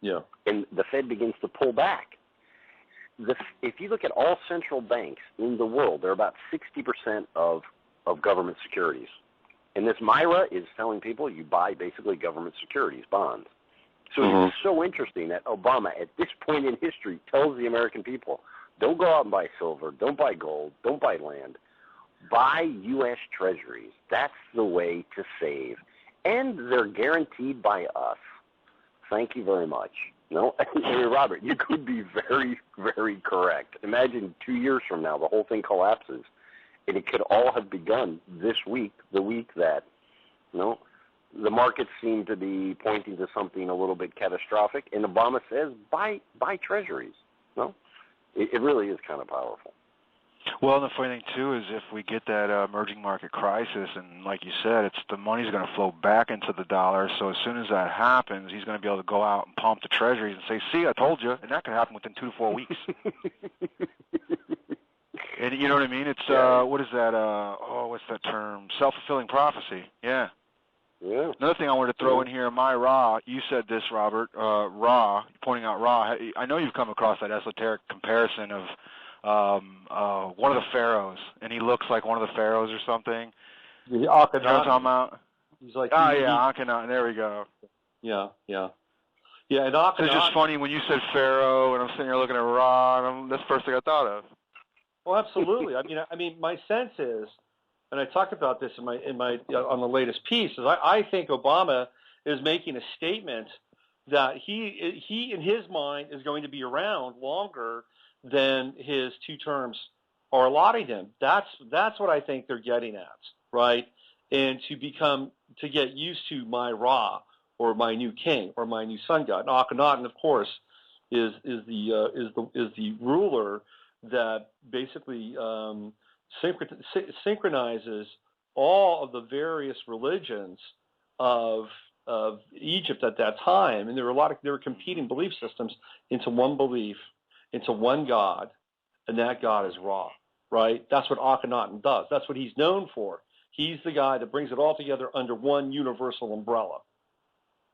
Yeah. And the Fed begins to pull back. If you look at all central banks in the world, they're about 60% of government securities. And this MyRA is telling people you buy basically government securities, bonds. So It's so interesting that Obama, at this point in history, tells the American people, don't go out and buy silver, don't buy gold, don't buy land. Buy U.S. Treasuries. That's the way to save. And they're guaranteed by us. Thank you very much. No, Robert, you could be very, very correct. Imagine 2 years from now, the whole thing collapses, and it could all have begun this week, the week that, the markets seem to be pointing to something a little bit catastrophic, and Obama says, buy treasuries. No, it really is kind of powerful. Well, the funny thing, too, is if we get that emerging market crisis, and like you said, the money's going to flow back into the dollar, so as soon as that happens, he's going to be able to go out and pump the treasuries and say, see, I told you, and that could happen within 2 to 4 weeks. And you know what I mean? It's, what is that, what's that term? Self-fulfilling prophecy, yeah. Yeah. Another thing I wanted to throw in here, MyRA, you said this, Robert, Ra, pointing out Ra. I know you've come across that esoteric comparison of one of the pharaohs, and he looks like one of the pharaohs or something. The Akhenaten. You know what I'm talking about? He's like, Akhenaten. There we go. Yeah. And Akhenaten. It's just funny when you said pharaoh, and I'm sitting here looking at Ra, and that's the first thing I thought of. Well, absolutely. I mean, my sense is, and I talked about this in my on the latest piece, is I think Obama is making a statement that he in his mind is going to be around longer than his 2 terms are allotting him. That's what I think they're getting at, right? And to get used to my Ra, or my new king, or my new sun god. And Akhenaten, of course, is the ruler that basically synchronizes all of the various religions of Egypt at that time, and there were competing belief systems into one belief, into one God, and that God is Ra, right? That's what Akhenaten does. That's what he's known for. He's the guy that brings it all together under one universal umbrella,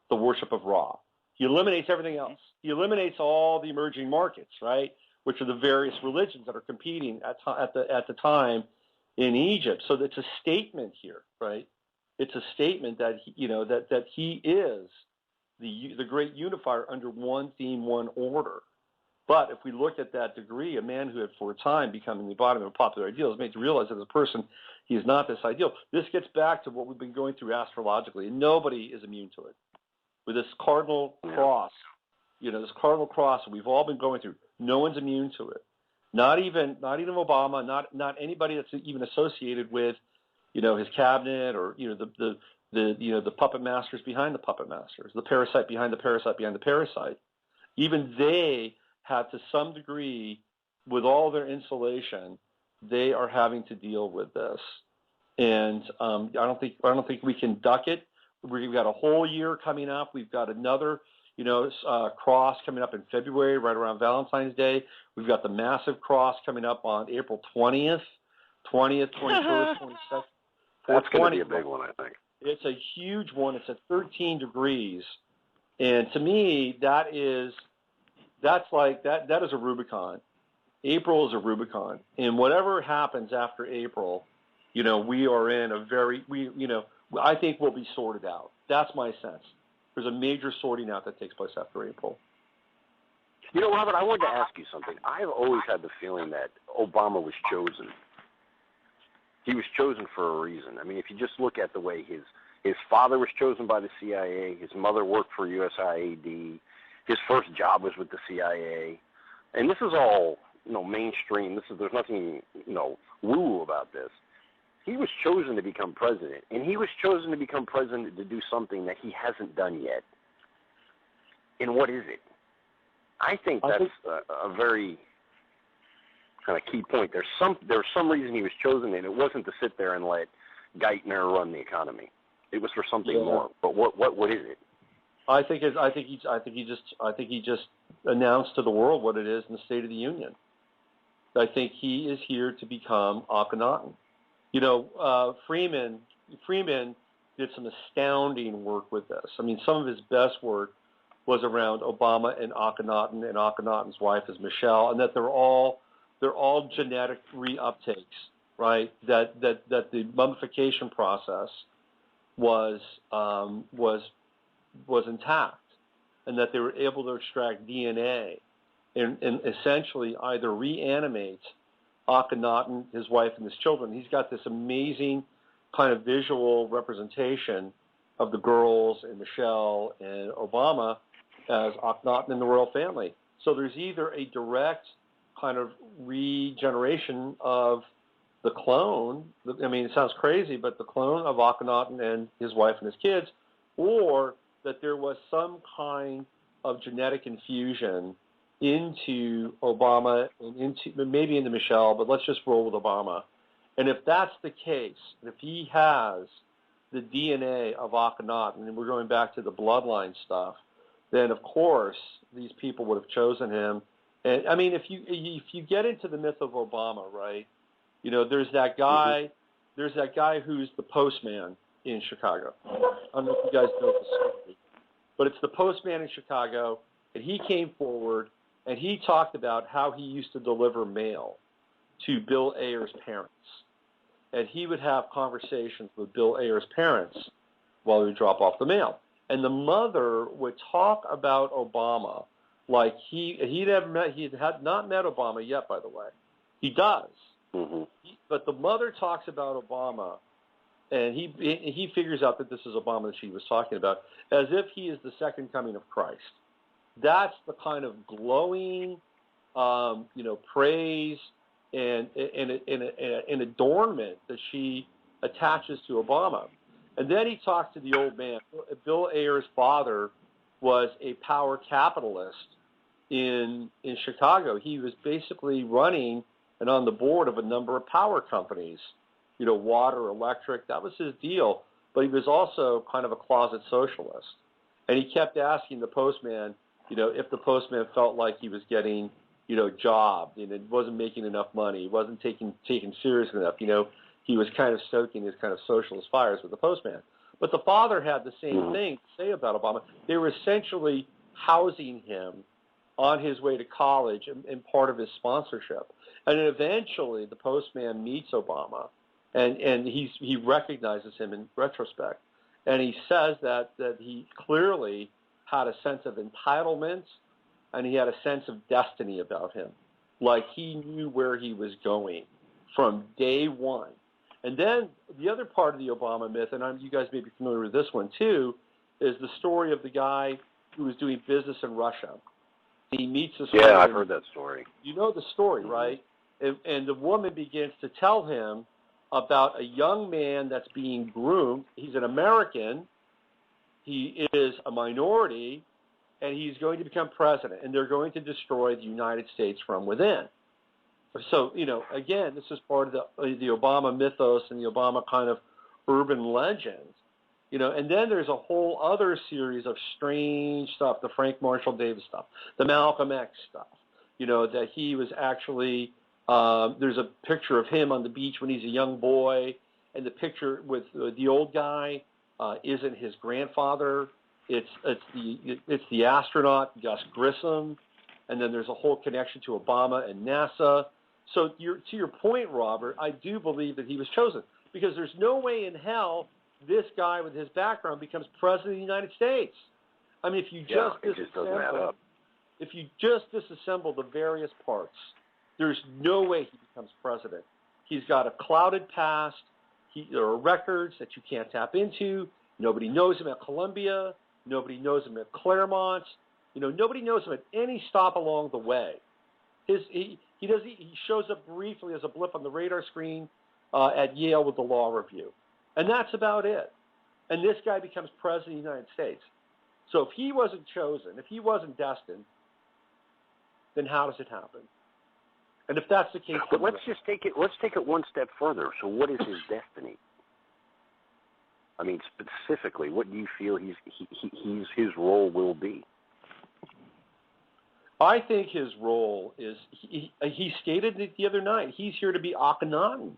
the worship of Ra. He eliminates everything else. He eliminates all the emerging markets, right, which are the various religions that are competing at the time in Egypt. So it's a statement here, right? It's a statement that that he is the great unifier under one theme, one order. But if we look at that degree, a man who had for a time become the embodiment of a popular ideal is made to realize that as a person, he is not this ideal. This gets back to what we've been going through astrologically, and nobody is immune to it. With this cardinal cross, this cardinal cross that we've all been going through, no one's immune to it. Not even Obama, not anybody that's even associated with, his cabinet, or the puppet masters behind the puppet masters, the parasite behind the parasite behind the parasite. Even they have, to some degree, with all their insulation, they are having to deal with this. And I don't think we can duck it We've got a whole year coming up. We've got another, cross coming up in February, right around Valentine's Day. We've got the massive cross coming up on April 20th, 21st, 22nd. That's going to be a big one, I think. It's a huge one. It's at 13 degrees. And to me, that is a Rubicon. April is a Rubicon. And whatever happens after April, we are in a I think we'll be sorted out. That's my sense. There's a major sorting out that takes place after April. Robert, I wanted to ask you something. I've always had the feeling that Obama was chosen. He was chosen for a reason. I mean, if you just look at the way his father was chosen by the CIA, his mother worked for USAID, his first job was with the CIA, and this is all, mainstream. There's nothing, woo about this. He was chosen to become president, and he was chosen to become president to do something that he hasn't done yet. And what is it? I think that's a very kind of key point. There's some reason he was chosen, and it wasn't to sit there and let Geithner run the economy. It was for something more. But what is it? I think he just announced to the world what it is in the State of the Union. I think he is here to become Akhenaten. Freeman did some astounding work with this. I mean, some of his best work was around Obama and Akhenaten, and Akhenaten's wife is Michelle, and that they're all genetic reuptakes, right? That the mummification process was intact, and that they were able to extract DNA and essentially either reanimate Akhenaten, his wife, and his children. He's got this amazing kind of visual representation of the girls and Michelle and Obama as Akhenaten and the royal family. So there's either a direct kind of regeneration of the clone, I mean, it sounds crazy, but the clone of Akhenaten and his wife and his kids, or that there was some kind of genetic infusion into Obama and maybe into Michelle, but let's just roll with Obama. And if that's the case, if he has the DNA of Akhenaten, and we're going back to the bloodline stuff, then of course these people would have chosen him. And I mean, if you get into the myth of Obama, right? There's that guy who's the postman in Chicago. I don't know if you guys know the story, but it's the postman in Chicago, and he came forward and he talked about how he used to deliver mail to Bill Ayer's parents. And he would have conversations with Bill Ayer's parents while he would drop off the mail. And the mother would talk about Obama like he had not met Obama yet, by the way. He does. Mm-hmm. But the mother talks about Obama, and he figures out that this is Obama that she was talking about, as if he is the second coming of Christ. That's the kind of glowing, praise and adornment that she attaches to Obama. And then he talks to the old man. Bill Ayer's father was a power capitalist in Chicago. He was basically running and on the board of a number of power companies, water, electric. That was his deal. But he was also kind of a closet socialist. And he kept asking the postman, if the postman felt like he was getting, jobbed and it wasn't making enough money, he wasn't taken seriously enough. He was kind of stoking his kind of socialist fires with the postman. But the father had the same thing to say about Obama. They were essentially housing him on his way to college and part of his sponsorship. And then eventually the postman meets Obama, and he recognizes him in retrospect. And he says that he clearly had a sense of entitlement, and he had a sense of destiny about him. Like he knew where he was going from day one. And then the other part of the Obama myth, and you guys may be familiar with this one too, is the story of the guy who was doing business in Russia. He meets this woman. Yeah, I've heard that story. You know the story, right? And the woman begins to tell him about a young man that's being groomed. He's an American. He is a minority, and he's going to become president, and they're going to destroy the United States from within. So, again, this is part of the Obama mythos and the Obama kind of urban legend And then there's a whole other series of strange stuff, the Frank Marshall Davis stuff, the Malcolm X stuff, that he was actually, there's a picture of him on the beach when he's a young boy, and the picture with the old guy isn't his grandfather. It's the astronaut, Gus Grissom, and then there's a whole connection to Obama and NASA. So to your point, Robert, I do believe that he was chosen, because there's no way in hell this guy with his background becomes president of the United States. I mean, if you just disassemble the various parts, there's no way he becomes president. He's got a clouded past. There are records that you can't tap into. Nobody knows him at Columbia. Nobody knows him at Claremont. Nobody knows him at any stop along the way. He shows up briefly as a blip on the radar screen at Yale with the law review. And that's about it. And this guy becomes president of the United States. So if he wasn't chosen, if he wasn't destined, then how does it happen? And if that's the case, but let's take it one step further. So what is his destiny? I mean, specifically, what do you feel his role will be? I think his role is, he stated it the other night, he's here to be Akhenaten.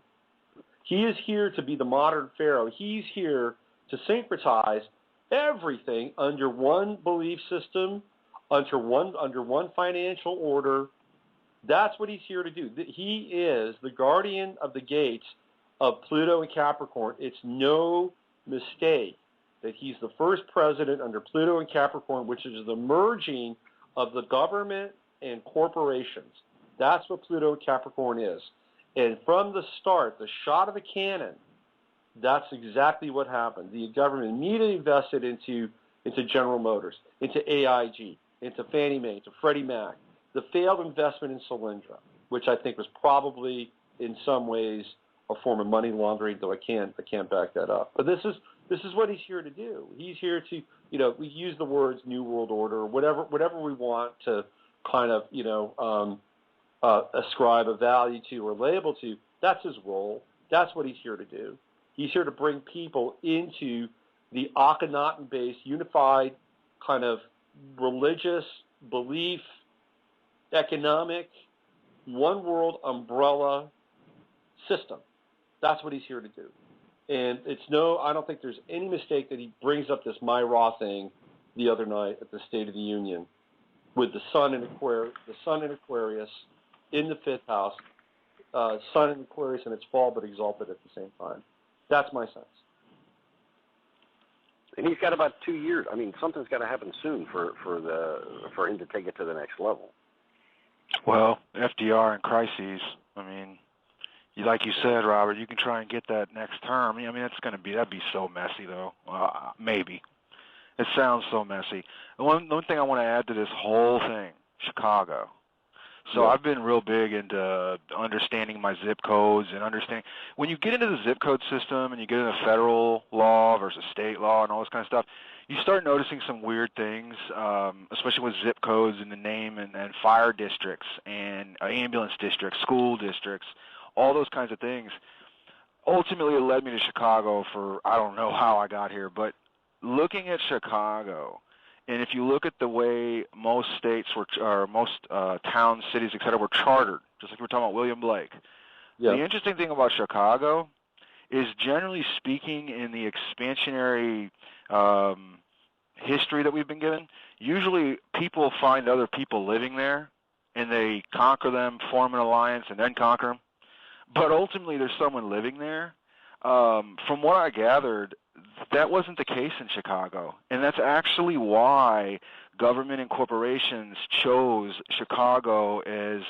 He is here to be the modern Pharaoh. He's here to syncretize everything under one belief system, under one financial order. That's what he's here to do. He is the guardian of the gates of Pluto and Capricorn. It's no mistake that he's the first president under Pluto and Capricorn, which is the merging of the government and corporations. That's what Pluto and Capricorn is. And from the start, the shot of the cannon, that's exactly what happened. The government immediately invested into General Motors, into AIG, into Fannie Mae, into Freddie Mac. The failed investment in Solyndra, which I think was probably in some ways a form of money laundering, though I can't back that up. But this is what he's here to do. He's here to, we use the words New World Order, or whatever we want to kind of, ascribe a value to or label to. That's his role. That's what he's here to do. He's here to bring people into the Akhenaten-based, unified kind of religious, belief, economic, one world umbrella system. That's what he's here to do. And I don't think there's any mistake that he brings up this MyRA thing the other night at the State of the Union with the sun in Aquarius in the fifth house, sun in Aquarius in its fall, but exalted at the same time. That's my sense. And he's got about 2 years. I mean, something's got to happen soon for him to take it to the next level. Well, FDR and crises. I mean, like you said, Robert, you can try and get that next term. I mean, that'd be so messy, though. Maybe. It sounds so messy. And one thing I want to add to this whole thing, Chicago. So I've been real big into understanding my zip codes and understanding. When you get into the zip code system and you get into federal law versus state law and all this kind of stuff, you start noticing some weird things, especially with zip codes and the name and fire districts and ambulance districts, school districts, all those kinds of things. Ultimately, it led me to Chicago for, I don't know how I got here, but looking at Chicago, and if you look at the way most states or most towns, cities, et cetera, were chartered, just like we were talking about William Blake. Yeah. The interesting thing about Chicago is, generally speaking, in the expansionary history that we've been given, usually people find other people living there, and they conquer them, form an alliance, and then conquer them. But ultimately, there's someone living there. From what I gathered, that wasn't the case in Chicago, and that's actually why government and corporations chose Chicago as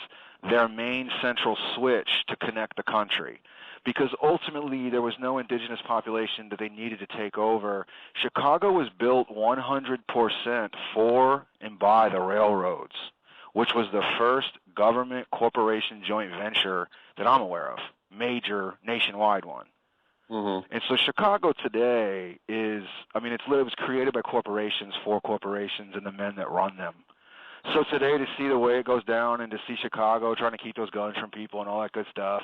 their main central switch to connect the country, because ultimately there was no indigenous population that they needed to take over. Chicago was built 100% for and by the railroads, which was the first government-corporation joint venture that I'm aware of, major nationwide one. Mm-hmm. And so Chicago today is, it was created by corporations for corporations and the men that run them. So today, to see the way it goes down and to see Chicago trying to keep those guns from people and all that good stuff,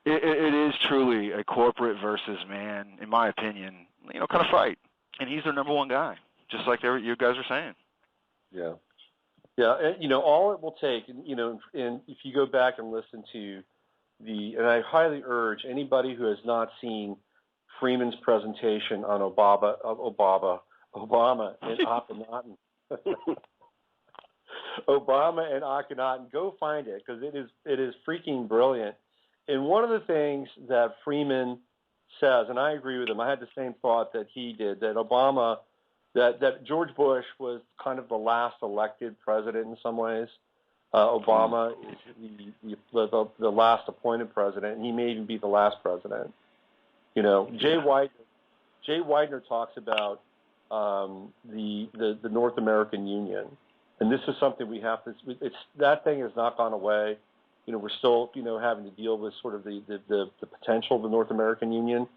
it is truly a corporate versus man, in my opinion, kind of fight. And he's their number one guy, just like you guys are saying. Yeah. Yeah, and, all it will take, and if you go back and listen to and I highly urge anybody who has not seen Freeman's presentation on Obama and Akhenaten, Obama and Akhenaten, go find it, because it is freaking brilliant. And one of the things that Freeman says, and I agree with him, I had the same thought that he did, that Obama, that George Bush was kind of the last elected president in some ways. Obama is the last appointed president, and he may even be the last president. Jay Widener talks about the North American Union, and this is something we have to. That thing has not gone away. We're still having to deal with sort of the potential of the North American Union,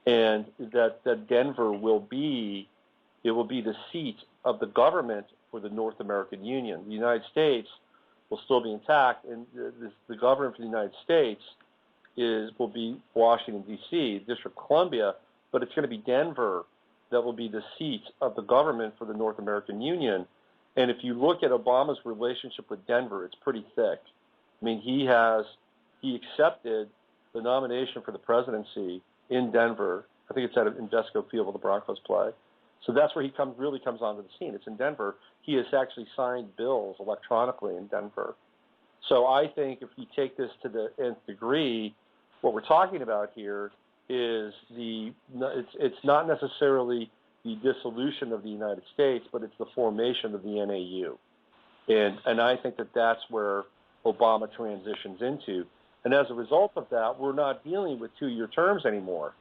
and that Denver will be the seat of the government for the North American Union. The United States will still be intact, and the government for the United States will be Washington, D.C., District of Columbia, but it's going to be Denver that will be the seat of the government for the North American Union. And if you look at Obama's relationship with Denver, it's pretty thick. I mean, he accepted the nomination for the presidency in Denver. I think it's at Invesco Field where the Broncos play. So that's where he really comes onto the scene. It's in Denver. He has actually signed bills electronically in Denver. So I think if you take this to the nth degree, what we're talking about here is it's not necessarily the dissolution of the United States, but it's the formation of the NAU. And I think that that's where Obama transitions into. And as a result of that, we're not dealing with 2-year terms anymore.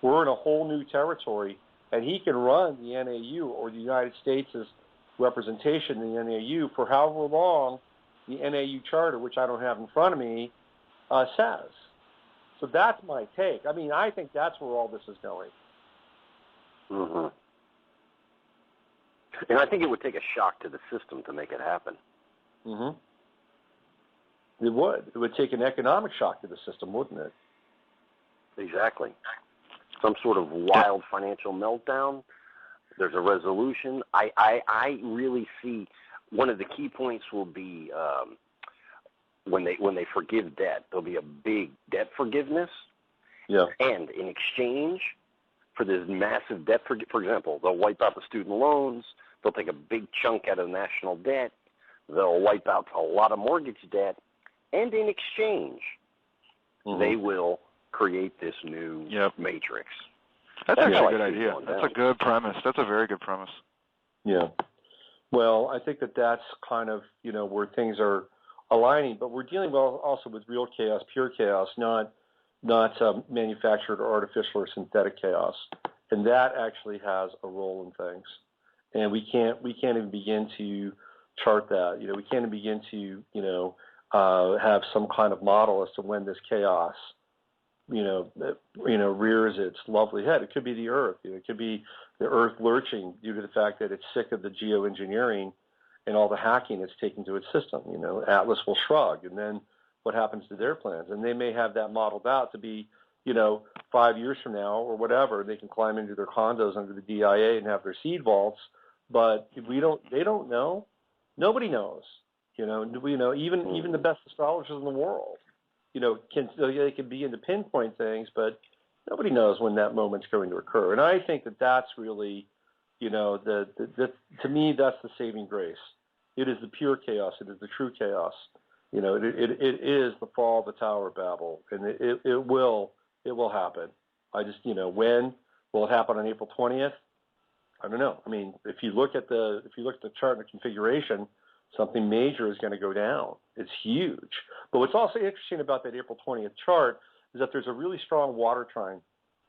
We're in a whole new territory, and he can run the NAU or the United States' representation in the NAU for however long the NAU charter, which I don't have in front of me, says. So that's my take. I mean, I think that's where all this is going. Mm-hmm. And I think it would take a shock to the system to make it happen. Mm-hmm. It would. It would take an economic shock to the system, wouldn't it? Exactly. Some sort of wild financial meltdown. There's a resolution. I really see one of the key points will be when they forgive debt. There'll be a big debt forgiveness. Yeah. And in exchange for this massive debt, for example, they'll wipe out the student loans. They'll take a big chunk out of national debt. They'll wipe out a lot of mortgage debt. And in exchange, they will create this new matrix. That's actually a good idea. That's a good premise. That's a very good premise. Yeah. Well, I think that's kind of, where things are aligning, but we're dealing also with real chaos, pure chaos, not manufactured or artificial or synthetic chaos. And that actually has a role in things. And we can't even begin to chart that. We can't even begin to, have some kind of model as to when this chaos, rears its lovely head. It could be the Earth. It could be the Earth lurching due to the fact that it's sick of the geoengineering and all the hacking it's taken to its system. Atlas will shrug, and then what happens to their plans? And they may have that modeled out to be, 5 years from now or whatever. They can climb into their condos under the DIA and have their seed vaults, but they don't know. Nobody knows. Even the best astrologers in the world, they can begin to pinpoint things, but nobody knows when that moment's going to occur. And I think that that's really, to me, that's the saving grace. It is the pure chaos. It is the true chaos. It is the fall of the Tower of Babel, and it will happen. I just, when will it happen on April 20th? I don't know. I mean, if you look at the chart and the configuration, something major is going to go down. It's huge. But what's also interesting about that April 20th chart is that there's a really strong water trine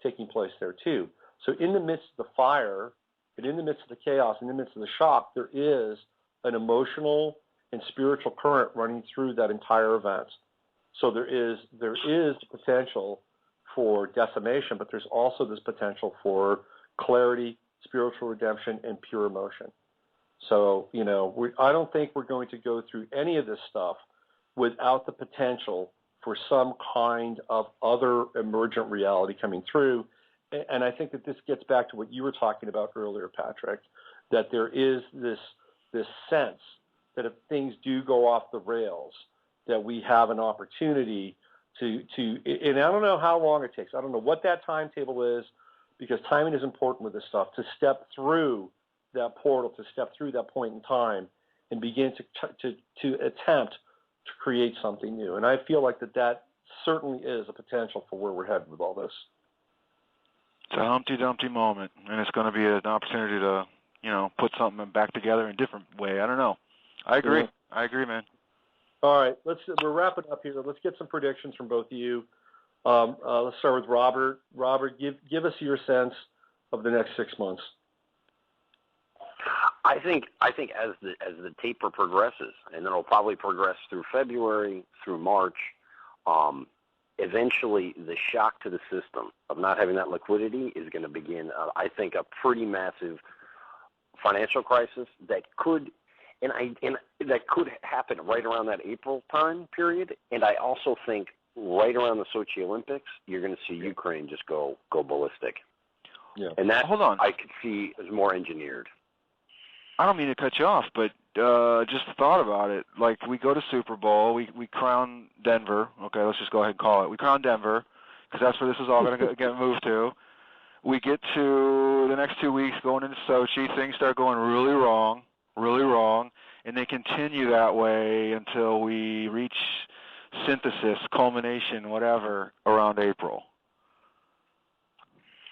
taking place there too. So in the midst of the fire, and in the midst of the chaos, in the midst of the shock, there is an emotional and spiritual current running through that entire event. So there is the potential for decimation, but there's also this potential for clarity, spiritual redemption, and pure emotion. So, I don't think we're going to go through any of this stuff without the potential for some kind of other emergent reality coming through. and I think that this gets back to what you were talking about earlier, Patrick, that there is this sense that if things do go off the rails, that we have an opportunity to, and I don't know how long it takes. I don't know what that timetable is, because timing is important with this stuff, to step through that portal, to step through that point in time and begin to attempt to create something new. And I feel like that certainly is a potential for where we're headed with all this. It's a Humpty Dumpty moment, and it's going to be an opportunity to, put something back together in a different way. I don't know. I agree. Yeah. I agree, man. All right, we're wrapping up here. Let's get some predictions from both of you. Let's start with Robert. Robert, give us your sense of the next 6 months. I think as the taper progresses, and it'll probably progress through February, through March, eventually the shock to the system of not having that liquidity is going to begin. I think a pretty massive financial crisis that could. And that could happen right around that April time period. And I also think right around the Sochi Olympics, you're going to see Ukraine just go ballistic. Yeah. And that, hold on, I could see as more engineered. I don't mean to cut you off, but just thought about it. Like, we go to Super Bowl, we crown Denver. Okay, let's just go ahead and call it. We crown Denver, because that's where this is all going to get moved to. We get to the next 2 weeks going into Sochi. Things start going really wrong, and they continue that way until we reach synthesis, culmination, whatever, around April,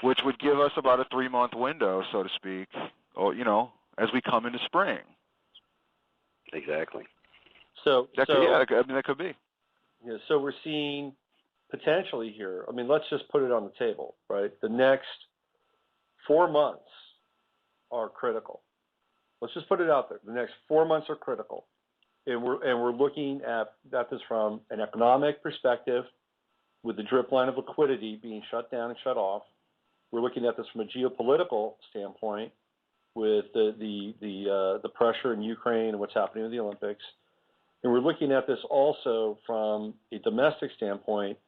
which would give us about a 3-month window, so to speak, as we come into spring. Exactly. That could be. Yeah, so we're seeing potentially here, let's just put it on the table, right? The next 4 months are critical. Let's just put it out there. The next 4 months are critical, and we're looking at this from an economic perspective, with the drip line of liquidity being shut down and shut off. We're looking at this from a geopolitical standpoint, with the pressure in Ukraine and what's happening with the Olympics, and we're looking at this also from a domestic standpoint,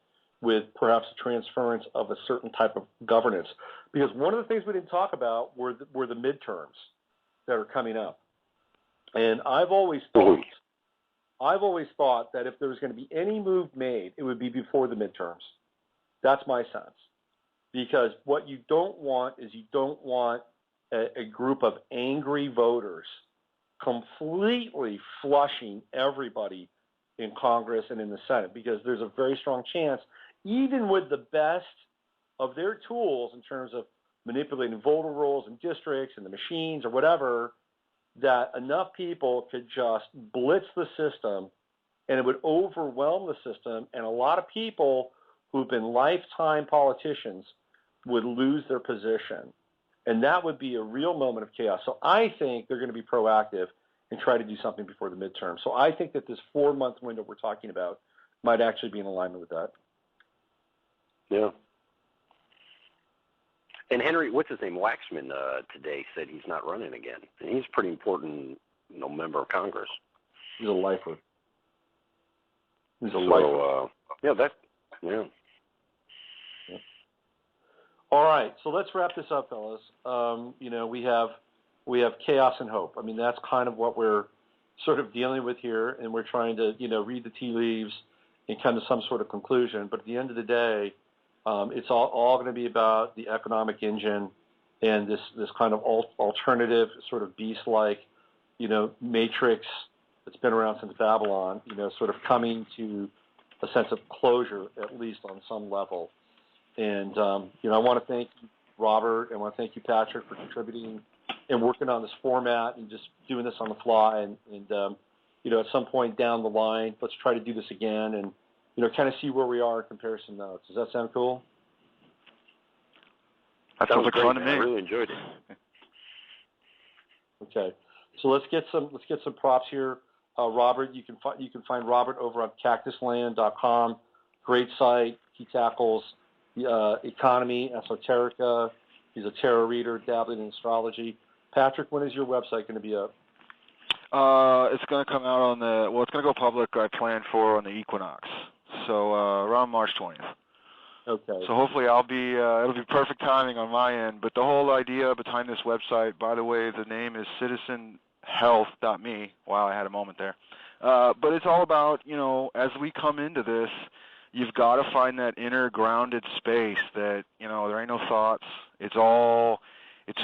with perhaps a transference of a certain type of governance. Because one of the things we didn't talk about were the midterms that are coming up. And I've always thought that if there was going to be any move made, it would be before the midterms. That's my sense. Because what you don't want is a group of angry voters completely flushing everybody in Congress and in the Senate, because there's a very strong chance, even with the best of their tools in terms of manipulating voter rolls and districts and the machines or whatever, that enough people could just blitz the system and it would overwhelm the system, and a lot of people who've been lifetime politicians would lose their position. And that would be a real moment of chaos. So I think they're going to be proactive and try to do something before the midterm. So I think that this 4-month window we're talking about might actually be in alignment with that. Yeah. And Henry, what's his name, Waxman, today said he's not running again. And he's a pretty important, member of Congress. He's a lifer. Yeah. All right, so let's wrap this up, fellas. We have chaos and hope. That's kind of what we're sort of dealing with here, and we're trying to, read the tea leaves and come to some sort of conclusion. But at the end of the day, it's all going to be about the economic engine and this kind of alternative sort of beast-like, matrix that's been around since Babylon, sort of coming to a sense of closure, at least on some level. And, I want to thank you, Robert, and I want to thank you, Patrick, for contributing and working on this format and just doing this on the fly. And at some point down the line, let's try to do this again and, kind of see where we are in comparison notes. Does that sound cool? That sounds like fun to me. I really enjoyed it. Okay. So let's get some props here. Robert, you can find Robert over on cactusland.com. Great site. He tackles the economy, esoterica. He's a tarot reader, dabbling in astrology. Patrick, when is your website going to be up? It's going to come out it's going to go public, I plan for, on the equinox. So around March 20th. Okay. So hopefully it'll be perfect timing on my end. But the whole idea behind this website, by the way, the name is citizenhealth.me. Wow, I had a moment there. But it's all about, as we come into this, you've got to find that inner grounded space that, there ain't no thoughts. It's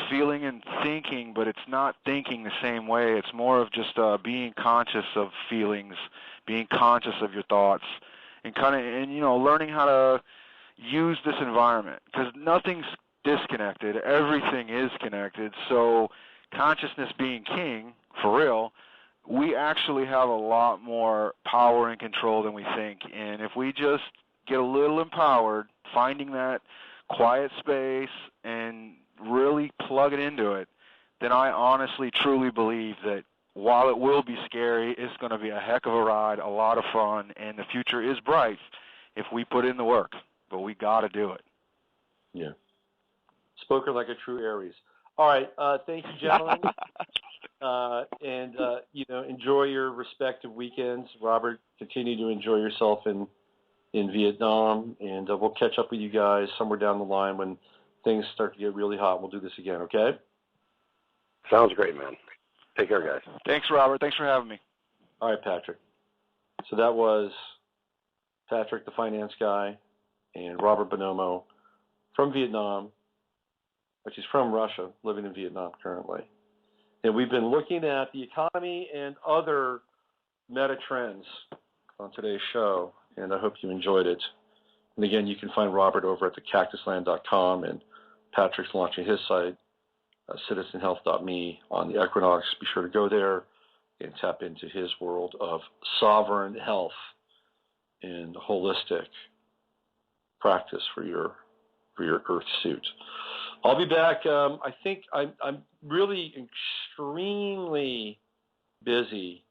feeling and thinking, but it's not thinking the same way. It's more of just being conscious of feelings, being conscious of your thoughts, and learning how to use this environment, because nothing's disconnected. Everything is connected. So consciousness being king, for real, we actually have a lot more power and control than we think. And if we just get a little empowered, finding that quiet space and really plug it into it, then I honestly, truly believe that while it will be scary, it's going to be a heck of a ride, a lot of fun, and the future is bright if we put in the work. But we got to do it. Yeah. Spoken like a true Aries. All right. Thank you, gentlemen. Enjoy your respective weekends. Robert, continue to enjoy yourself in Vietnam, and we'll catch up with you guys somewhere down the line when things start to get really hot. We'll do this again, okay? Sounds great, man. Take care, guys. Thanks, Robert. Thanks for having me. All right, Patrick. So that was Patrick, the finance guy, and Robert Bonomo from Vietnam, which is from Russia, living in Vietnam currently. And we've been looking at the economy and other meta trends on today's show, and I hope you enjoyed it. And again, you can find Robert over at thecactusland.com, and Patrick's launching his site, citizenhealth.me, on the equinox. Be sure to go there and tap into his world of sovereign health and holistic practice for your Earth suit. I'll be back. I think I'm really extremely busy.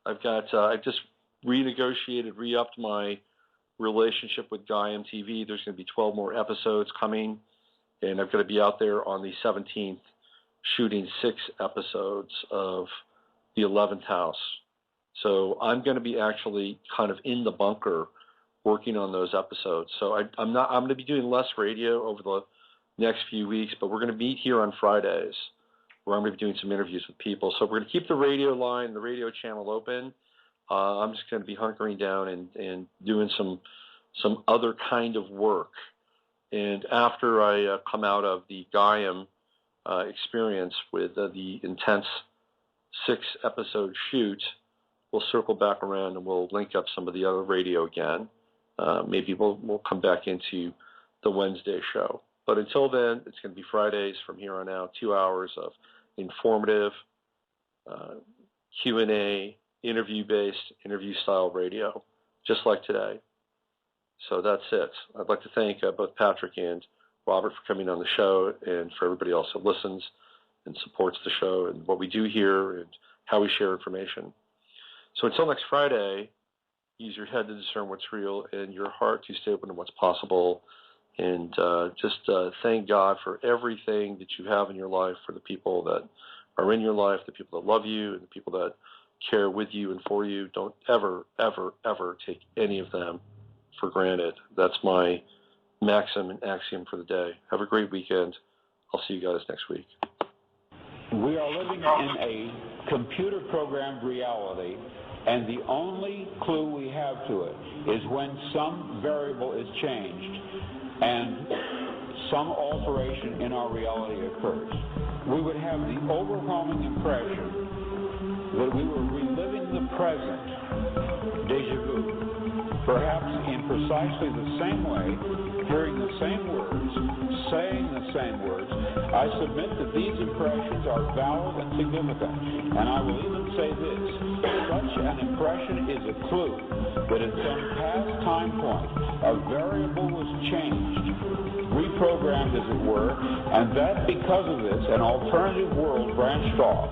I've just re-upped my relationship with Guy MTV. There's going to be 12 more episodes coming, and I've got to be out there on the 17th shooting 6 episodes of the 11th house. So I'm going to be actually kind of in the bunker working on those episodes. So I'm going to be doing less radio over the next few weeks, but we're going to meet here on Fridays where I'm going to be doing some interviews with people. So we're going to keep the radio line, the radio channel open. I'm just going to be hunkering down and doing some other kind of work. And after I come out of the Gaiam experience with the intense 6-episode shoot, we'll circle back around and we'll link up some of the other radio again. Maybe we'll come back into the Wednesday show. But until then, it's going to be Fridays from here on out, 2 hours of informative Q&A, interview-based, interview-style radio, just like today. So that's it. I'd like to thank both Patrick and Robert for coming on the show, and for everybody else that listens and supports the show and what we do here and how we share information. So until next Friday, use your head to discern what's real and your heart to stay open to what's possible. And just thank God for everything that you have in your life, for the people that are in your life, the people that love you, and the people that care with you and for you. Don't ever, ever, ever take any of them for granted. That's my maxim and axiom for the day. Have a great weekend. I'll see you guys next week. We are living in a computer-programmed reality, and the only clue we have to it is when some variable is changed and some alteration in our reality occurs. We would have the overwhelming impression that we were reliving the present, déjà vu, perhaps in precisely the same way, hearing the same words, saying the same words. I submit that these impressions are valid and significant, and I will even say this: such an impression is a clue that at some past time point a variable was changed, reprogrammed as it were, and that because of this an alternative world branched off.